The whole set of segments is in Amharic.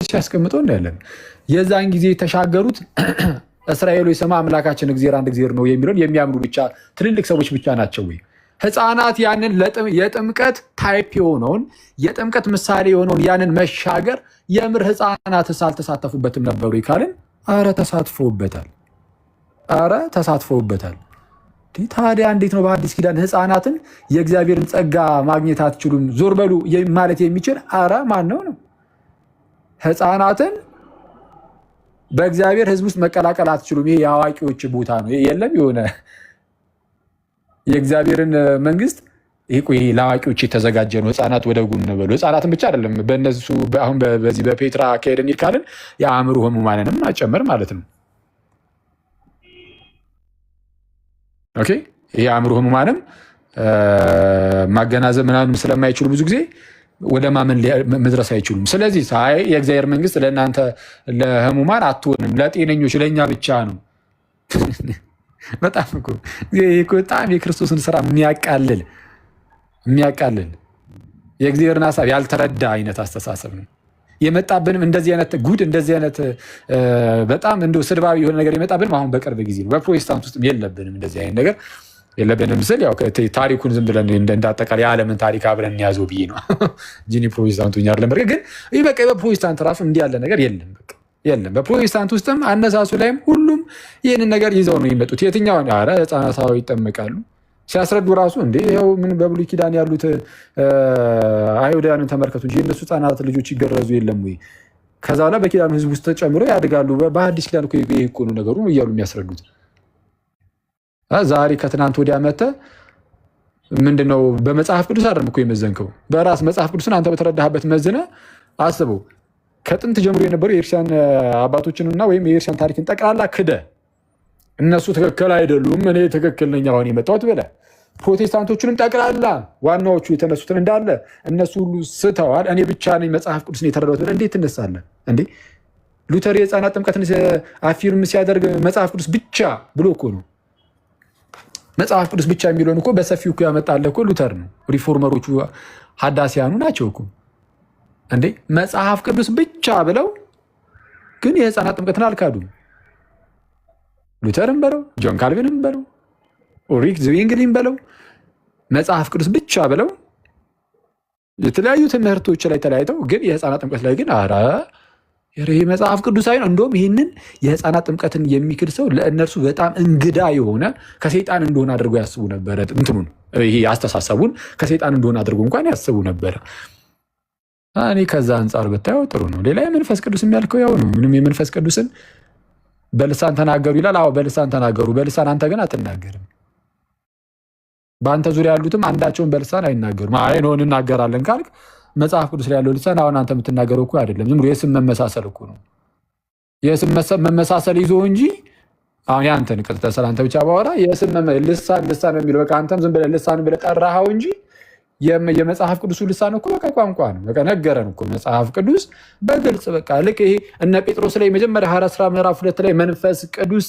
ሲያስቀምጠው እናያለን። የዛን ጊዜ የተሻገሩት እስራኤሎች ስማ አምላካችን እግዚአብሔር አንድ እግዚአብሔር ነው የሚለውን የሚያምኑ ብቻ ትልልቅ ሰዎች ብቻ ናቸው ወይ? ህፃናት ያንን የጥምቀት ታይፕ የሆነውን የጥምቀት ምሳሌ የሆነውን ያንን መሻገር የምር ህፃናት አልተሳተፉበትም ነበሩ ካልን፣ አረ ተሳትፎበታል። ታዲያ እንዴት ነው በአዲስ ኪዳን ህፃናትን የእግዚአብሔርን ጸጋ ማግኘት አትችሉም ዞር በሉ ማለት የሚችል አረ ማን ነው? ህፃናትን በእግዚአብሔር ህዝብ ውስጥ መቀላቀል አትችሉም፣ ይሄ የአዋቂዎች ቦታ ነው። የለም የሆነ የእግዚአብሔርን መንግስት ይሄ ለአዋቂዎች የተዘጋጀ ነው። ህፃናት ወደ ጎን በሉ። ህፃናትን ብቻ አይደለም በእነሱ አሁን በዚህ በፔትራ ከሄድን ካልን የአእምሮ ህሙማንንም አጨምር ማለት ነው። ኦኬ ይሄ አእምሮ ህሙማንም ማገናዘብ ምናምን ስለማይችሉ ብዙ ጊዜ ወደ ማመን መድረስ አይችሉም። ስለዚህ ሳይ የእግዚአብሔር መንግስት ለእናንተ ለህሙማን አትሆንም፣ ለጤነኞች ለእኛ ብቻ ነው። በጣም በጣም የክርስቶስን ስራ የሚያቃልል የእግዚአብሔርን ሀሳብ ያልተረዳ አይነት አስተሳሰብ ነው የመጣብንም። እንደዚህ አይነት ጉድ እንደዚህ አይነት በጣም እንደው ስድባዊ የሆነ ነገር የመጣብንም አሁን በቅርብ ጊዜ ነው። በፕሮቴስታንት ውስጥም የለብንም እንደዚህ አይነት ነገር የለብንም ስል ያው ታሪኩን ዝም ብለን እንዳጠቃላይ የዓለምን ታሪክ አብረን እንያዘው ብዬ ነው እንጂ ፕሮቴስታንቱ እኛ አይደለም። ግን ይህ በቃ በፕሮቴስታንት ራሱ እንዲህ ያለ ነገር የለም የለም። በፕሮቴስታንት ውስጥም አነሳሱ ላይም ሁሉም ይህንን ነገር ይዘው ነው የሚመጡት። የትኛውን ኧረ ህፃናት ይጠመቃሉ ሲያስረዱ ራሱ እንዴ ይኸው ምን በብሉይ ኪዳን ያሉት አይሁዳውያንን ተመልከቱ እንጂ የእነሱ ህፃናት ልጆች ይገረዙ የለም ወይ? ከዛ በኋላ በኪዳኑ ህዝብ ውስጥ ተጨምረው ያድጋሉ። በአዲስ ኪዳን እኮ ነው ነገሩ እያሉ የሚያስረዱት። ዛሬ ከትናንት ወዲያ መተህ ምንድነው በመጽሐፍ ቅዱስ አይደለም እኮ የመዘንከው፣ በራስ መጽሐፍ ቅዱስን አንተ በተረዳህበት መዝነህ አስበው። ከጥንት ጀምሮ የነበሩ የኤርሲያን አባቶችንና ወይም የኤርሲያን ታሪክን ጠቅላላ ክደህ እነሱ ትክክል አይደሉም እኔ ትክክል ነኝ አሁን የመጣሁት ብለህ ፕሮቴስታንቶቹንም ጠቅላላ ዋናዎቹ የተነሱትን እንዳለ እነሱ ሁሉ ስተዋል እኔ ብቻ ነኝ መጽሐፍ ቅዱስን የተረዳሁት ብለህ እንዴት ትነሳለህ እንዴ? ሉተር የህፃናት ጥምቀትን አፊርም ሲያደርግ መጽሐፍ ቅዱስ ብቻ ብሎ እኮ ነው። መጽሐፍ ቅዱስ ብቻ የሚለውን እኮ በሰፊው እኮ ያመጣልህ እኮ ሉተር ነው። ሪፎርመሮቹ ሀዳሲያኑ ናቸው እኮ እንዴ መጽሐፍ ቅዱስ ብቻ ብለው ግን የህፃናት ጥምቀትን አልካዱም። ሉተርም በለው ጆን ካልቪንም በለው ኦሪክ ዝዊንግሊም በለው መጽሐፍ ቅዱስ ብቻ ብለው የተለያዩ ትምህርቶች ላይ ተለያይተው ግን የህፃናት ጥምቀት ላይ ግን አረ ይሄ መጽሐፍ ቅዱሳዊ ነው። እንደውም ይህንን የህፃናት ጥምቀትን የሚክድ ሰው ለእነርሱ በጣም እንግዳ የሆነ ከሰይጣን እንደሆነ አድርጎ ያስቡ ነበረ። እንትኑን ይሄ አስተሳሰቡን ከሰይጣን እንደሆነ አድርጎ እንኳን ያስቡ ነበረ። እኔ ከዛ አንጻር ብታየው ጥሩ ነው። ሌላ የመንፈስ ቅዱስ የሚያልከው ያው ነው። ምንም የመንፈስ ቅዱስን በልሳን ተናገሩ ይላል። አዎ በልሳን ተናገሩ፣ በልሳን አንተ ግን አትናገርም። በአንተ ዙሪያ ያሉትም አንዳቸውን በልሳን አይናገሩም። አይ ነው እንናገራለን ካልክ መጽሐፍ ቅዱስ ላይ ያለው ልሳን አሁን አንተ የምትናገረው እኮ አይደለም። ዝም ብሎ የስም መመሳሰል እኮ ነው። የስም መመሳሰል ይዞ እንጂ አሁን ያንተን ቅጥታ ሰላንተ ብቻ ባወራ የስም ልሳን የሚለው በቃ አንተም ዝም ብለህ ልሳን ብለህ ጠራኸው እንጂ የመጽሐፍ ቅዱሱ ልሳን እኮ በቃ ቋንቋ ነው። በቃ ነገረን እኮ መጽሐፍ ቅዱስ በግልጽ በቃ ልክ ይሄ እነ ጴጥሮስ ላይ መጀመሪያ ሐዋርያት ሥራ ምዕራፍ 2 ላይ መንፈስ ቅዱስ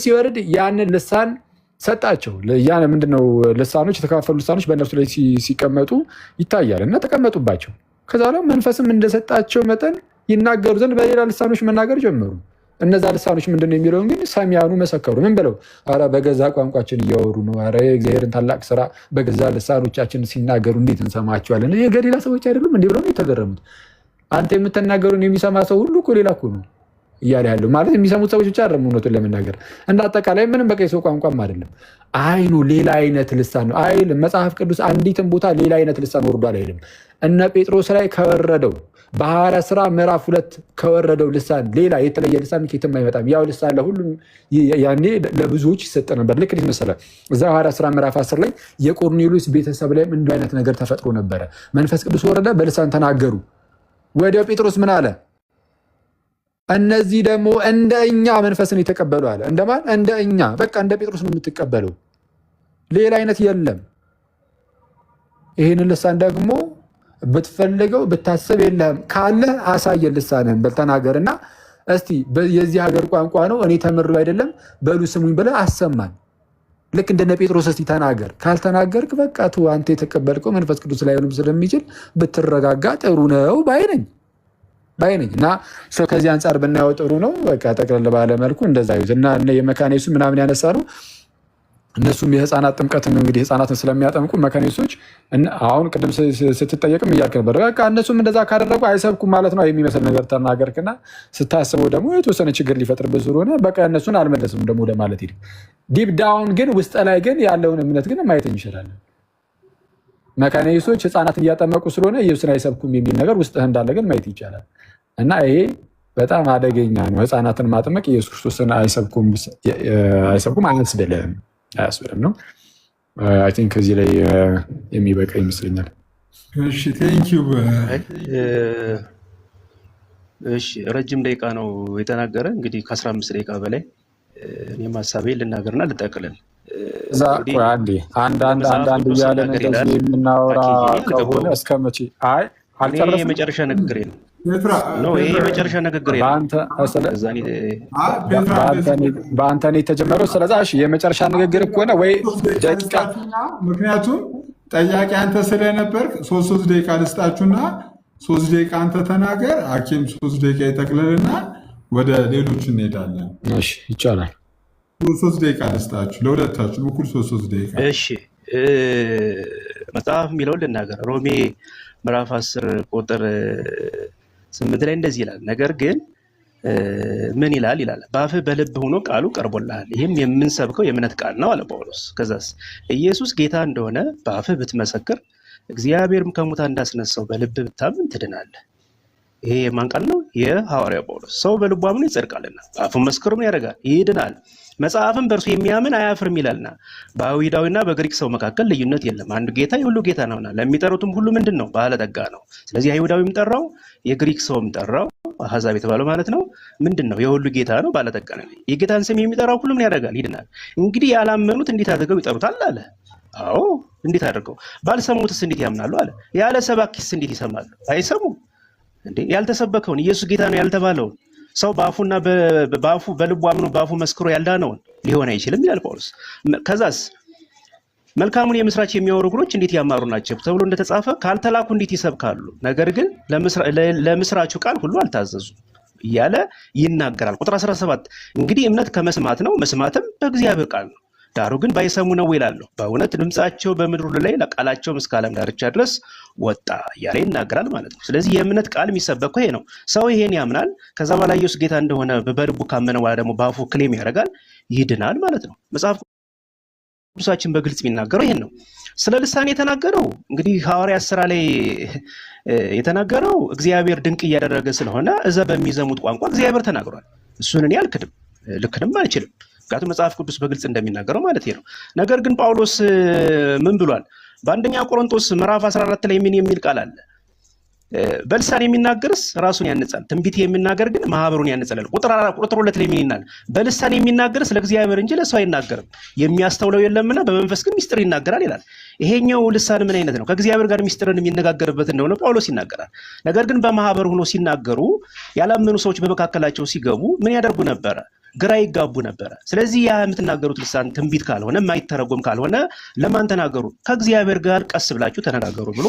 ሲወርድ ያንን ልሳን ሰጣቸው። ያን ምንድነው ልሳኖች የተከፋፈሉ ልሳኖች በእነርሱ ላይ ሲቀመጡ ይታያል እና ተቀመጡባቸው። ከዛ በኋላ መንፈስም እንደሰጣቸው መጠን ይናገሩ ዘንድ በሌላ ልሳኖች መናገር ጀመሩ። እነዛ ልሳኖች ምንድነው የሚለውን ግን ሰሚያኑ መሰከሩ። ምን ብለው? አረ በገዛ ቋንቋችን እያወሩ ነው። አረ የእግዚአብሔርን ታላቅ ስራ በገዛ ልሳኖቻችን ሲናገሩ እንዴት እንሰማቸዋለን? የገሊላ ሰዎች አይደሉም እንዲህ ብለው የተገረሙት። አንተ የምትናገሩን የሚሰማ ሰው ሁሉ እኮ ሌላ እኮ ነው እያለ ያለው ማለት የሚሰሙት ሰዎች ብቻ አይደለም። እውነቱን ለመናገር እንደ አጠቃላይ ምንም በቃ የሰው ቋንቋም አይደለም። አይኑ ሌላ አይነት ልሳን ነው አይልም መጽሐፍ ቅዱስ። አንዲትም ቦታ ሌላ አይነት ልሳን ወርዷል አይልም። እነ ጴጥሮስ ላይ ከወረደው በሐዋርያት ሥራ ምዕራፍ 2 ከወረደው ልሳን ሌላ የተለየ ልሳን ከየትም አይመጣም። ያው ልሳን ለሁሉም ያኔ ለብዙዎች ይሰጥ ነበር። ልክ እንዴት መሰለህ? እዛ ሐዋርያት ሥራ ምዕራፍ 10 ላይ የቆርኔሌዎስ ቤተሰብ ላይም እንዲህ አይነት ነገር ተፈጥሮ ነበረ። መንፈስ ቅዱስ ወረደ፣ በልሳን ተናገሩ። ወዲያው ጴጥሮስ ምን አለ? እነዚህ ደግሞ እንደ እኛ መንፈስን የተቀበሉ አለ። እንደማን? እንደ እኛ። በቃ እንደ ጴጥሮስ ነው የምትቀበለው፣ ሌላ አይነት የለም። ይህንን ልሳን ደግሞ ብትፈልገው ብታስብ የለህም ካለ አሳየን፣ ልሳንህን በል ተናገርና እስቲ የዚህ ሀገር ቋንቋ ነው እኔ ተምሬው አይደለም በሉ ስሙኝ ብለህ አሰማን። ልክ እንደነ ጴጥሮስ እስቲ ተናገር። ካልተናገርክ በቃ አንተ የተቀበልከው መንፈስ ቅዱስ ላይሆንም ስለሚችል ብትረጋጋ ጥሩ ነው ባይ ነኝ። ባይ ነኝ እና ከዚህ አንጻር ብናየው ጥሩ ነው። በቃ ጠቅለል ባለ መልኩ እንደዛ ይሁት እና የመካኒሱ ምናምን ያነሳ ነው። እነሱም የህፃናት ጥምቀትን እንግዲህ ህፃናትን ስለሚያጠምቁ መካኒሶች አሁን ቅድም ስትጠየቅም እያልክ ነበር። በቃ እነሱም እንደዛ ካደረጉ አይሰብኩም ማለት ነው የሚመስል ነገር ተናገርክና ስታስበው ደግሞ የተወሰነ ችግር ሊፈጥርበት ስለሆነ በቃ እነሱን አልመለስም ደግሞ ወደ ማለት ሄድ። ዲፕ ዳውን ግን ውስጥ ላይ ግን ያለውን እምነት ግን ማየት እንችላለን። መካኒሶች ህፃናትን እያጠመቁ ስለሆነ ኢየሱስን አይሰብኩም የሚል ነገር ውስጥ እንዳለ ግን ማየት ይቻላል። እና ይሄ በጣም አደገኛ ነው። ህፃናትን ማጥመቅ ኢየሱስ ክርስቶስን አይሰብኩም አያስብልም ነው። አይ ቲንክ እዚህ ላይ የሚበቃ ይመስለኛል። እሺ ቴንኪው። እሺ ረጅም ደቂቃ ነው የተናገረ። እንግዲህ ከ15 ደቂቃ በላይ እኔም ሀሳቤ ልናገርና ልጠቅልል። አንድ እያለን እንደዚህ የምናወራ ከሆነ እስከ መቼ? አይ አልጨረስም። የመጨረሻ ንግግሬ ነው። ይሄ የመጨረሻ ንግግሬ ነው። በአንተ ነው የተጀመረው። ስለዛ የመጨረሻ ንግግር ከሆነ ወይ ደቂቃ፣ ምክንያቱም ጠያቂ አንተ ስለነበር 3 ደቂቃ ልስጣችሁና 3 ደቂቃ አንተ ተናገር፣ ሐኪም 3 ደቂቃ ይጠቅልልና ወደ ሌሎች እንሄዳለን። እሺ ይቻላል። 3 ደቂቃ ልስጣችሁ ለሁለታችሁ እኩል 3 ደቂቃ። እሺ መጽሐፍ የሚለውን ልናገር። ሮሜ ምዕራፍ 10 ቁጥር 8 ላይ እንደዚህ ይላል፣ ነገር ግን ምን ይላል? በአፍህ በልብ ሆኖ ቃሉ ቀርቦልሃል፣ ይህም የምንሰብከው የእምነት ቃል ነው አለ ጳውሎስ። ከዛስ ኢየሱስ ጌታ እንደሆነ በአፍህ ብትመሰክር እግዚአብሔርም ከሙታን እንዳስነሳው በልብ ብታምን ትድናለህ። ይሄ የማን ቃል ነው? የሐዋርያው ጳውሎስ። ሰው በልቡ አምኖ ይጸድቃልና በአፉም መስክሮ ምን ያደርጋል? ይድናል። መጽሐፍም በእርሱ የሚያምን አያፍርም ይላልና በአይሁዳዊና በግሪክ ሰው መካከል ልዩነት የለም፣ አንዱ ጌታ የሁሉ ጌታ ነውና ለሚጠሩትም ሁሉ ምንድን ነው? ባለጠጋ ነው። ስለዚህ አይሁዳዊም ጠራው፣ የግሪክ ሰውም ጠራው፣ አሕዛብ የተባለው ማለት ነው። ምንድን ነው? የሁሉ ጌታ ነው፣ ባለጠጋ ነው። የጌታን ስም የሚጠራው ሁሉ ምን ያደርጋል? ይድናል። እንግዲህ ያላመኑት እንዴት አድርገው ይጠሩታል አለ። አዎ እንዴት አድርገው? ባልሰሙትስ እንዴት ያምናሉ አለ። ያለ ሰባኪስ እንዴት ይሰማሉ? አይሰሙም እንዴ? ያልተሰበከውን ኢየሱስ ጌታ ነው ያልተባለውን ሰው በአፉና በአፉ በልቡ አምኖ በአፉ መስክሮ ያልዳነውን ሊሆን አይችልም ይላል ጳውሎስ። ከዛስ መልካሙን የምስራች የሚያወሩ እግሮች እንዴት ያማሩ ናቸው ተብሎ እንደተጻፈ ካልተላኩ እንዴት ይሰብካሉ? ነገር ግን ለምስራቹ ቃል ሁሉ አልታዘዙ እያለ ይናገራል። ቁጥር 17 እንግዲህ እምነት ከመስማት ነው፣ መስማትም በእግዚአብሔር ቃል ነው። ዳሩ ግን ባይሰሙ ነው ይላለሁ። በእውነት ድምፃቸው በምድር ሁሉ ላይ ለቃላቸውም እስከ ዓለም ዳርቻ ድረስ ወጣ እያለ ይናገራል ማለት ነው። ስለዚህ የእምነት ቃል የሚሰበከው ይሄ ነው። ሰው ይሄን ያምናል። ከዛ በኋላ ኢየሱስ ጌታ እንደሆነ በልቡ ካመነ በኋላ ደግሞ በአፉ ክሌም ያደርጋል፣ ይድናል ማለት ነው። መጽሐፍ ቅዱሳችን በግልጽ የሚናገረው ይሄን ነው። ስለ ልሳን የተናገረው እንግዲህ ሐዋርያት ሥራ ላይ የተናገረው እግዚአብሔር ድንቅ እያደረገ ስለሆነ እዛ በሚዘሙት ቋንቋ እግዚአብሔር ተናግሯል። እሱን እኔ ልክድም አልችልም። ምክንያቱም መጽሐፍ ቅዱስ በግልጽ እንደሚናገረው ማለት ነው። ነገር ግን ጳውሎስ ምን ብሏል? በአንደኛ ቆሮንቶስ ምዕራፍ 14 ላይ ምን የሚል ቃል አለ? በልሳን የሚናገርስ ራሱን ያንጻል፣ ትንቢት የሚናገር ግን ማህበሩን ያንጻል። ቁጥር 2 ላይ ምን ይላል? በልሳን የሚናገርስ ለእግዚአብሔር እንጂ ለሰው አይናገርም፣ የሚያስተውለው የለምና በመንፈስ ግን ሚስጥር ይናገራል ይላል። ይሄኛው ልሳን ምን አይነት ነው? ከእግዚአብሔር ጋር ሚስጥርን የሚነጋገርበት እንደሆነ ጳውሎስ ይናገራል። ነገር ግን በማህበር ሆኖ ሲናገሩ ያላመኑ ሰዎች በመካከላቸው ሲገቡ ምን ያደርጉ ነበረ? ግራ ይጋቡ ነበረ። ስለዚህ ያ የምትናገሩት ልሳን ትንቢት ካልሆነ የማይተረጎም ካልሆነ ለማን ተናገሩ? ከእግዚአብሔር ጋር ቀስ ብላችሁ ተነጋገሩ ብሎ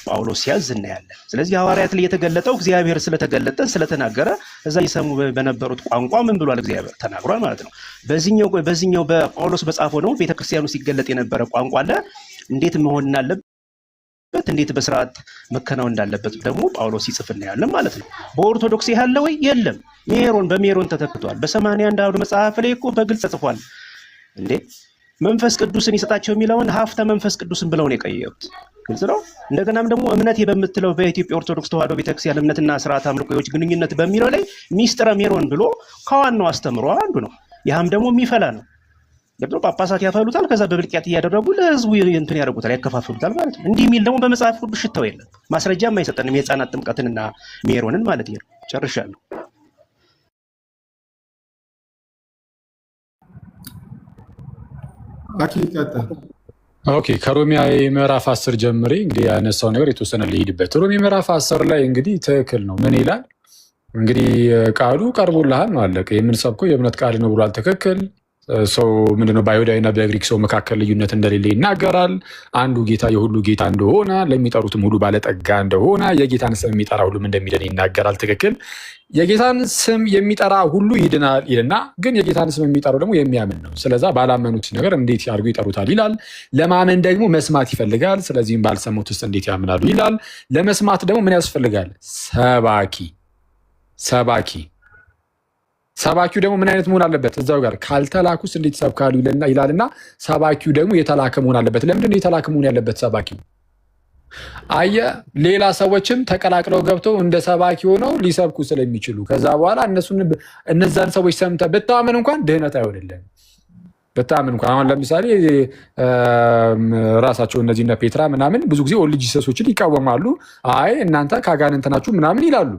ጳውሎስ ሲያዝ እናያለን። ስለዚህ ሐዋርያት ላይ የተገለጠው እግዚአብሔር ስለተገለጠ ስለተናገረ እዛ ይሰሙ በነበሩት ቋንቋ ምን ብሏል? እግዚአብሔር ተናግሯል ማለት ነው። በዚህኛው በጳውሎስ በጻፈው ነው ቤተክርስቲያኑ ሲገለጥ የነበረ ቋንቋ አለ። እንዴት መሆን እንዳለበት እንዴት በስርዓት መከናወን እንዳለበት ደግሞ ጳውሎስ ይጽፍ እናያለን ማለት ነው። በኦርቶዶክስ ያለ ወይ የለም? በሜሮን ተተክቷል። በ81 አውደ መጽሐፍ ላይ እኮ በግልጽ ተጽፏል። እንዴ መንፈስ ቅዱስን ይሰጣቸው የሚለውን ሀፍተ መንፈስ ቅዱስን ብለው ነው የቀየሩት። ግልጽ ነው። እንደገናም ደግሞ እምነት በምትለው በኢትዮጵያ ኦርቶዶክስ ተዋሕዶ ቤተክርስቲያን እምነትና ስርዓት አምልኮዎች ግንኙነት በሚለው ላይ ሚስጥረ ሜሮን ብሎ ከዋናው አስተምሮ አንዱ ነው። ያም ደግሞ የሚፈላ ነው። ገብቶ ጳጳሳት ያፈሉታል። ከዛ በብልቅያት እያደረጉ ለህዝቡ እንትን ያደርጉታል፣ ያከፋፍሉታል ማለት ነው። እንዲህ የሚል ደግሞ በመጽሐፍ ቅዱስ ሽታው የለም፣ ማስረጃም አይሰጠንም። የህፃናት ጥምቀትንና ሜሮንን ማለት ነው። ጨርሻለሁ። ኦኬ ከሮሜ ምዕራፍ 10 ጀምሬ እንግዲህ ያነሳው ነገር የተወሰነ ልሄድበት። ሮሜ ምዕራፍ 10 ላይ እንግዲህ ትክክል ነው። ምን ይላል እንግዲህ? ቃሉ ቀርቦልሃል ነው አለቀ። የምንሰብከው የእምነት ቃል ነው ብሏል። ትክክል። ሰው ምንድነው በአይሁዳዊና በግሪክ ሰው መካከል ልዩነት እንደሌለ ይናገራል። አንዱ ጌታ የሁሉ ጌታ እንደሆነ ለሚጠሩትም ሁሉ ባለጠጋ እንደሆነ የጌታን ስም የሚጠራ ሁሉም እንደሚድን ይናገራል። ትክክል። የጌታን ስም የሚጠራ ሁሉ ይድናል ይልና፣ ግን የጌታን ስም የሚጠራው ደግሞ የሚያምን ነው። ስለዛ ባላመኑት ነገር እንዴት ያድርጉ ይጠሩታል ይላል። ለማመን ደግሞ መስማት ይፈልጋል። ስለዚህም ባልሰሙት ውስጥ እንዴት ያምናሉ ይላል። ለመስማት ደግሞ ምን ያስፈልጋል? ሰባኪው ደግሞ ምን አይነት መሆን አለበት? እዛው ጋር ካልተላኩስ እንዴት ይሰብካሉ ይላልና፣ ሰባኪው ደግሞ የተላከ መሆን አለበት። ለምንድነው የተላከ መሆን ያለበት ሰባኪው? ሌላ ሰዎችም ተቀላቅለው ገብተው እንደ ሰባኪ ሆነው ሊሰብኩ ስለሚችሉ ከዛ በኋላ እነዛን ሰዎች ሰምተህ ብታመን እንኳን ድህነት አይሆንልህም። ብታመን እንኳን አሁን ለምሳሌ ራሳቸው እነዚህ እነ ፔትራ ምናምን ብዙ ጊዜ ኦንሊ ጂሰሶችን ይቃወማሉ። አይ እናንተ ከአጋንንት ናችሁ ምናምን ይላሉ።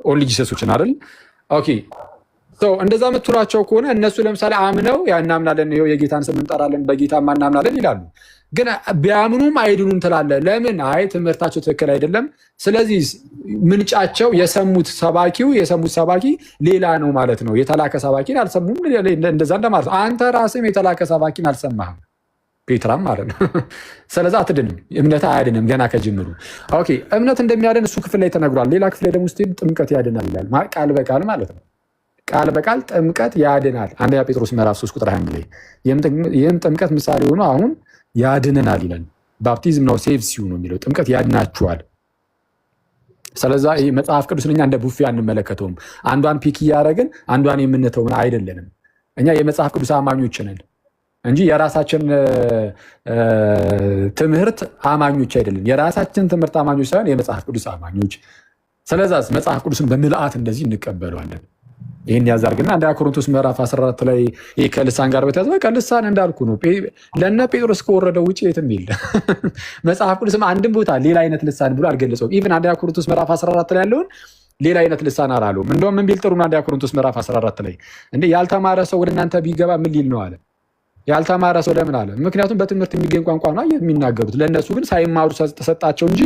ኦንሊ ጂሰሶችን አይደል? ኦኬ እንደዛ የምትሏቸው ከሆነ እነሱ ለምሳሌ አምነው እናምናለን፣ ይኸው የጌታን ስም እንጠራለን፣ በጌታ እናምናለን ይላሉ። ግን ቢያምኑም አይድኑም ትላለህ። ለምን? አይ ትምህርታቸው ትክክል አይደለም። ስለዚህ ምንጫቸው የሰሙት ሰባኪ ሌላ ነው ማለት ነው። የተላከ ሰባኪን አልሰሙም፣ እንደዛ እንደማለት ነው። አንተ ራስህም የተላከ ሰባኪን አልሰማህም፣ ፔትራም ማለት ነው። ስለዚህ አትድንም፣ እምነት አያድንም ገና ከጅምሩ። ኦኬ እምነት እንደሚያድን እሱ ክፍል ላይ ተነግሯል። ሌላ ክፍል ላይ ደግሞ ስትሄድ ጥምቀት ያድናል ይላል። ቃል በቃል ማለት ነው። ቃል በቃል ጥምቀት ያድናል። አንደኛ ጴጥሮስ ምዕራፍ 3 ቁጥር 21 ላይ ይህም ጥምቀት ምሳሌ ሆኖ አሁን ያድነናል ይላል። ባፕቲዝም ነው ሴቭስ ዩ ነው የሚለው። ጥምቀት ያድናችኋል። ስለዛ ይህ መጽሐፍ ቅዱስን እኛ እንደ ቡፌ አንመለከተውም። አንዷን ፒክ እያደረግን አንዷን የምንተው አይደለንም። እኛ የመጽሐፍ ቅዱስ አማኞች ነን እንጂ የራሳችን ትምህርት አማኞች አይደለም። የራሳችን ትምህርት አማኞች ሳይሆን የመጽሐፍ ቅዱስ አማኞች። ስለዛ መጽሐፍ ቅዱስን በምልአት እንደዚህ እንቀበለዋለን። ይህን ያዛርግና አንደኛ ቆሮንቶስ ምዕራፍ 14 ላይ ከልሳን ጋር በተያዘ ልሳን እንዳልኩ ነው። ለእነ ጴጥሮስ ከወረደው ውጭ የትም የለ። መጽሐፍ ቅዱስም አንድም ቦታ ሌላ አይነት ልሳን ብሎ አልገለጸውም። ኢቭን አንደኛ ቆሮንቶስ ምዕራፍ 14 ላይ ያለውን ሌላ አይነት ልሳን አላለውም። እንደውም ምን ቢል ጥሩ ነው? አንደኛ ቆሮንቶስ ምዕራፍ 14 ላይ ያልተማረ ሰው ወደ እናንተ ቢገባ ምን ሊል ነው አለ። ያልተማረ ሰው ለምን አለ? ምክንያቱም በትምህርት የሚገኝ ቋንቋ ነው የሚናገሩት። ለእነሱ ግን ሳይማሩ ተሰጣቸው እንጂ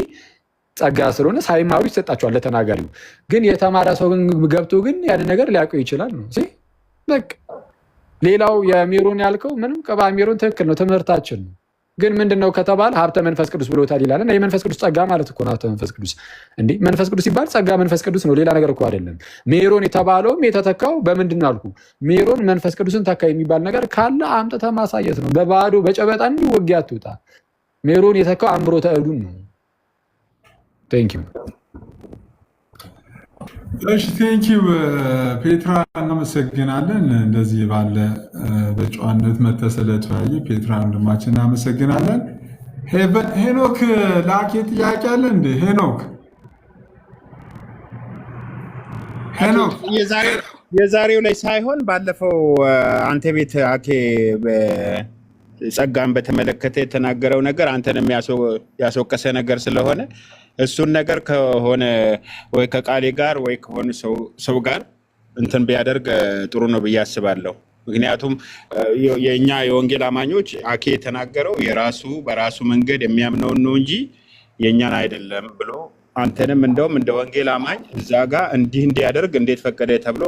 ጸጋ ስለሆነ ሳይማሩ ይሰጣቸዋል ለተናጋሪው። ግን የተማረ ሰው ገብቶ ግን ያን ነገር ሊያውቀው ይችላል ነው። በቃ ሌላው የሜሮን ያልከው ምንም ቅባ ሜሮን ትክክል ነው፣ ትምህርታችን ነው። ግን ምንድነው ከተባለ ሀብተ መንፈስ ቅዱስ ብሎታል ይላል። እና የመንፈስ ቅዱስ ጸጋ ማለት እኮ ነው ሀብተ መንፈስ ቅዱስ። እንዴ መንፈስ ቅዱስ ሲባል ጸጋ መንፈስ ቅዱስ ነው፣ ሌላ ነገር እኮ አይደለም። ሜሮን የተባለውም የተተካው በምንድን ነው አልኩ? ሜሮን መንፈስ ቅዱስን ተካ የሚባል ነገር ካለ አምጥተህ ማሳየት ነው። በባዶ በጨበጣ እንዲህ ወጊያ አትውጣ። ሜሮን የተካው አምሮተ እዱን ነው። ቴንኪው። እሺ ቴንኪው ፔትራ፣ እናመሰግናለን። እንደዚህ ባለ በጨዋነት መተህ ስለተወያየ ፔትራ ወንድማችን እናመሰግናለን። ሄኖክ ላኬ ጥያቄ አለ እንዴ? ሄኖክ የዛሬው ላይ ሳይሆን ባለፈው አንተ ቤት አኬ ጸጋን በተመለከተ የተናገረው ነገር አንተንም ያስወቀሰ ነገር ስለሆነ እሱን ነገር ከሆነ ወይ ከቃሌ ጋር ወይ ከሆነ ሰው ጋር እንትን ቢያደርግ ጥሩ ነው ብዬ አስባለሁ። ምክንያቱም የኛ የወንጌል አማኞች አኬ የተናገረው በራሱ መንገድ የሚያምነውን ነው እንጂ የኛን አይደለም ብሎ አንተንም እንደውም እንደ ወንጌል አማኝ እዛ ጋር እንዲያደርግ እንዴት ፈቀደ ተብሎ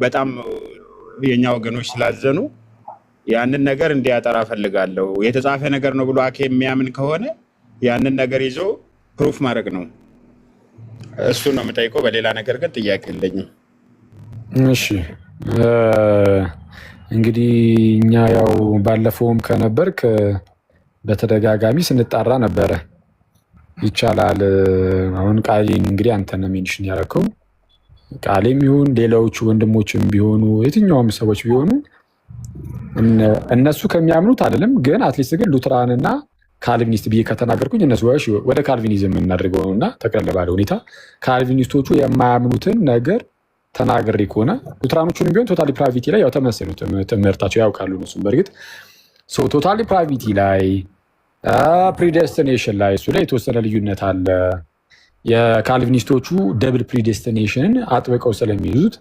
በጣም የኛ ወገኖች ስላዘኑ ያንን ነገር እንዲያጠራ ፈልጋለሁ። የተጻፈ ነገር ነው ብሎ አኬ የሚያምን ከሆነ ያንን ነገር ይዞ ፕሩፍ ማድረግ ነው። እሱ ነው የምጠይቀው። በሌላ ነገር ግን ጥያቄ የለኝም። እሺ እንግዲህ እኛ ያው ባለፈውም ከነበርክ በተደጋጋሚ ስንጣራ ነበረ። ይቻላል አሁን ቃሌን እንግዲህ አንተ ነው ሜንሽን ያደረከው። ቃሌም ይሁን ሌሎቹ ወንድሞችም ቢሆኑ የትኛውም ሰዎች ቢሆኑ እነሱ ከሚያምኑት አይደለም። ግን አትሊስት ግን ሉትራንና ካልቪኒስት ብዬ ከተናገርኩኝ እነሱ ወደ ካልቪኒዝም እናድርገው ነውና ጠቅለል ባለ ሁኔታ ካልቪኒስቶቹ የማያምኑትን ነገር ተናግሬ ከሆነ ሉትራኖቹን ቢሆን ቶታል ዲፕራቪቲ ላይ ያው ተመሰሉ ትምህርታቸው ያውቃሉ። እነሱም በእርግጥ ቶታል ዲፕራቪቲ ላይ ፕሪዴስቲኔሽን ላይ እሱ ላይ የተወሰነ ልዩነት አለ። የካልቪኒስቶቹ ደብል ፕሪዴስቲኔሽንን አጥብቀው ስለሚይዙት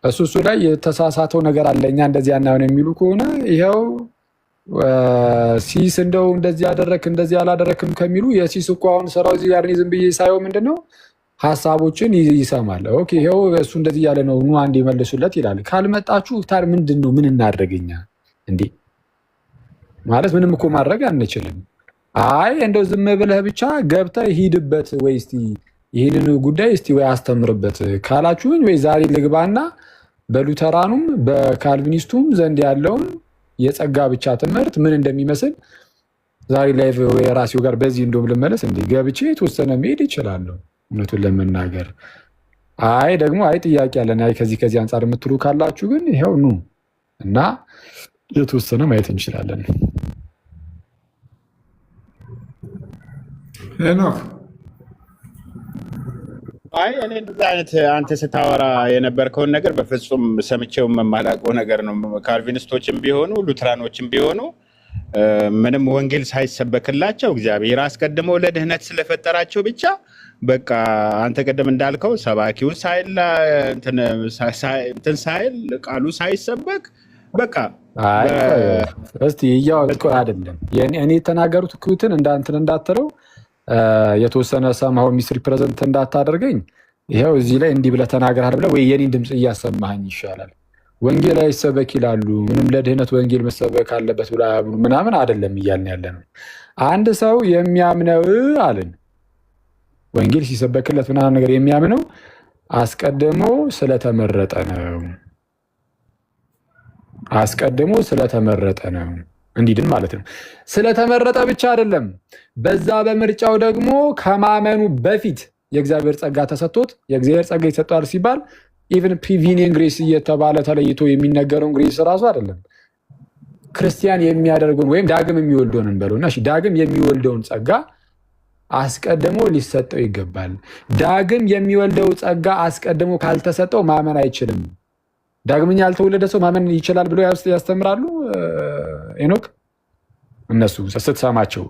እሱ ላይ የተሳሳተው ነገር አለ። እኛ እንደዚህ ያናየውን የሚሉ ከሆነ ይኸው ሲስ እንደው እንደዚህ ያደረክ እንደዚህ አላደረክም ከሚሉ የሲስ እኮ አሁን ስራው እዚህ ጋር ዝም ብዬ ሳየው ምንድነው ሀሳቦችን ይሰማል። ኦኬ ይኸው እሱ እንደዚህ ያለ ነው ኑ አንድ ይመልሱለት ይላል። ካልመጣችሁ ታዲያ ምንድን ነው ምን እናደርገኛ እንዴ? ማለት ምንም እኮ ማድረግ አንችልም። አይ እንደው ዝም ብለህ ብቻ ገብተህ ሂድበት ወይ እስቲ ይህንን ጉዳይ እስቲ ወይ አስተምርበት ካላችሁኝ ወይ ዛሬ ልግባና በሉተራኑም በካልቪኒስቱም ዘንድ ያለውን የጸጋ ብቻ ትምህርት ምን እንደሚመስል ዛሬ ላይ የራሴው ጋር በዚህ እንደውም ልመለስ እንዴ ገብቼ የተወሰነ መሄድ ይችላለሁ። እውነቱን ለመናገር አይ ደግሞ አይ ጥያቄ አለን አይ ከዚህ አንጻር የምትሉ ካላችሁ ግን ይሄው ኑ እና የተወሰነ ማየት እንችላለን። ሄኖክ አይ እኔ እንደዚህ አይነት አንተ ስታወራ የነበርከውን ነገር በፍጹም ሰምቼው የማላውቀው ነገር ነው። ካልቪኒስቶችም ቢሆኑ ሉትራኖችም ቢሆኑ ምንም ወንጌል ሳይሰበክላቸው እግዚአብሔር አስቀድሞ ለድህነት ስለፈጠራቸው ብቻ በቃ አንተ ቀደም እንዳልከው ሰባኪው እንትን ሳይል ቃሉ ሳይሰበክ በቃ እስቲ እያወቅ አይደለም እኔ የተናገሩት ኩትን እንዳንተን እንዳትለው የተወሰነ ሰማው ሚስ ሪፕሬዘንት እንዳታደርገኝ ይሄው እዚህ ላይ እንዲህ ብለህ ተናገርሃል ብለህ ወይ የኔን ድምጽ እያሰማኸኝ ይሻላል። ወንጌል አይሰበክ ይላሉ ምንም ለድህነት ወንጌል መሰበክ አለበት ብላ ምናምን አይደለም እያልን ያለ ነው። አንድ ሰው የሚያምነው አለን ወንጌል ሲሰበክለት ምናምን ነገር የሚያምነው አስቀድሞ ስለተመረጠ ነው። አስቀድሞ ስለተመረጠ ነው እንዲድን ማለት ነው። ስለተመረጠ ብቻ አይደለም፣ በዛ በምርጫው ደግሞ ከማመኑ በፊት የእግዚአብሔር ጸጋ ተሰጥቶት የእግዚአብሔር ጸጋ ይሰጣል ሲባል ኢቭን ፕሪቪኒየን ግሬስ እየተባለ ተለይቶ የሚነገረውን ግሬስ ራሱ አይደለም ክርስቲያን የሚያደርገውን ወይም ዳግም የሚወልደውን እንበለውና እሺ ዳግም የሚወልደውን ጸጋ አስቀድሞ ሊሰጠው ይገባል። ዳግም የሚወልደው ጸጋ አስቀድሞ ካልተሰጠው ማመን አይችልም። ዳግመኛ ያልተወለደ ሰው ማመን ይችላል ብሎ ያስተምራሉ ሄኖክ። እነሱ ስትሰማቸው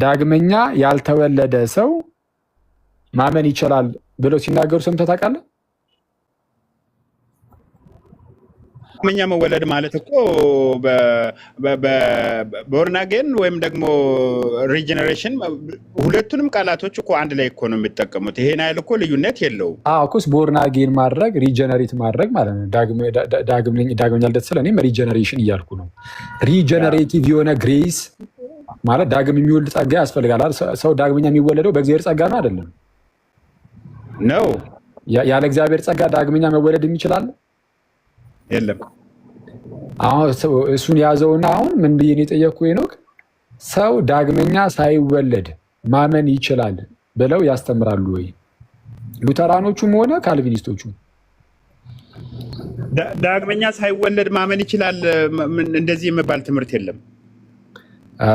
ዳግመኛ ያልተወለደ ሰው ማመን ይችላል ብለው ሲናገሩ ሰምተህ ታውቃለህ? ዳግመኛ መወለድ ማለት እኮ በቦርናጌን ወይም ደግሞ ሪጀነሬሽን ሁለቱንም ቃላቶች እኮ አንድ ላይ እኮ ነው የሚጠቀሙት። ይሄን አይል እኮ ልዩነት የለውም። እኮስ ቦርናጌን ማድረግ ሪጀነሬት ማድረግ ማለት ነው። ዳግመኛ ልደት ስለ እኔም ሪጀነሬሽን እያልኩ ነው። ሪጀነሬቲቭ የሆነ ግሬስ ማለት ዳግም የሚወልድ ጸጋ ያስፈልጋል። ሰው ዳግመኛ የሚወለደው በእግዚአብሔር ጸጋ ነው አይደለም ነው። ያለ እግዚአብሔር ጸጋ ዳግመኛ መወለድ የሚችላል የለም። አሁን እሱን ያዘውና አሁን ምን ብዬ ነው የጠየቅኩህ ሄኖክ? ሰው ዳግመኛ ሳይወለድ ማመን ይችላል ብለው ያስተምራሉ ወይ ሉተራኖቹም ሆነ ካልቪኒስቶቹ? ዳግመኛ ሳይወለድ ማመን ይችላል እንደዚህ የሚባል ትምህርት የለም።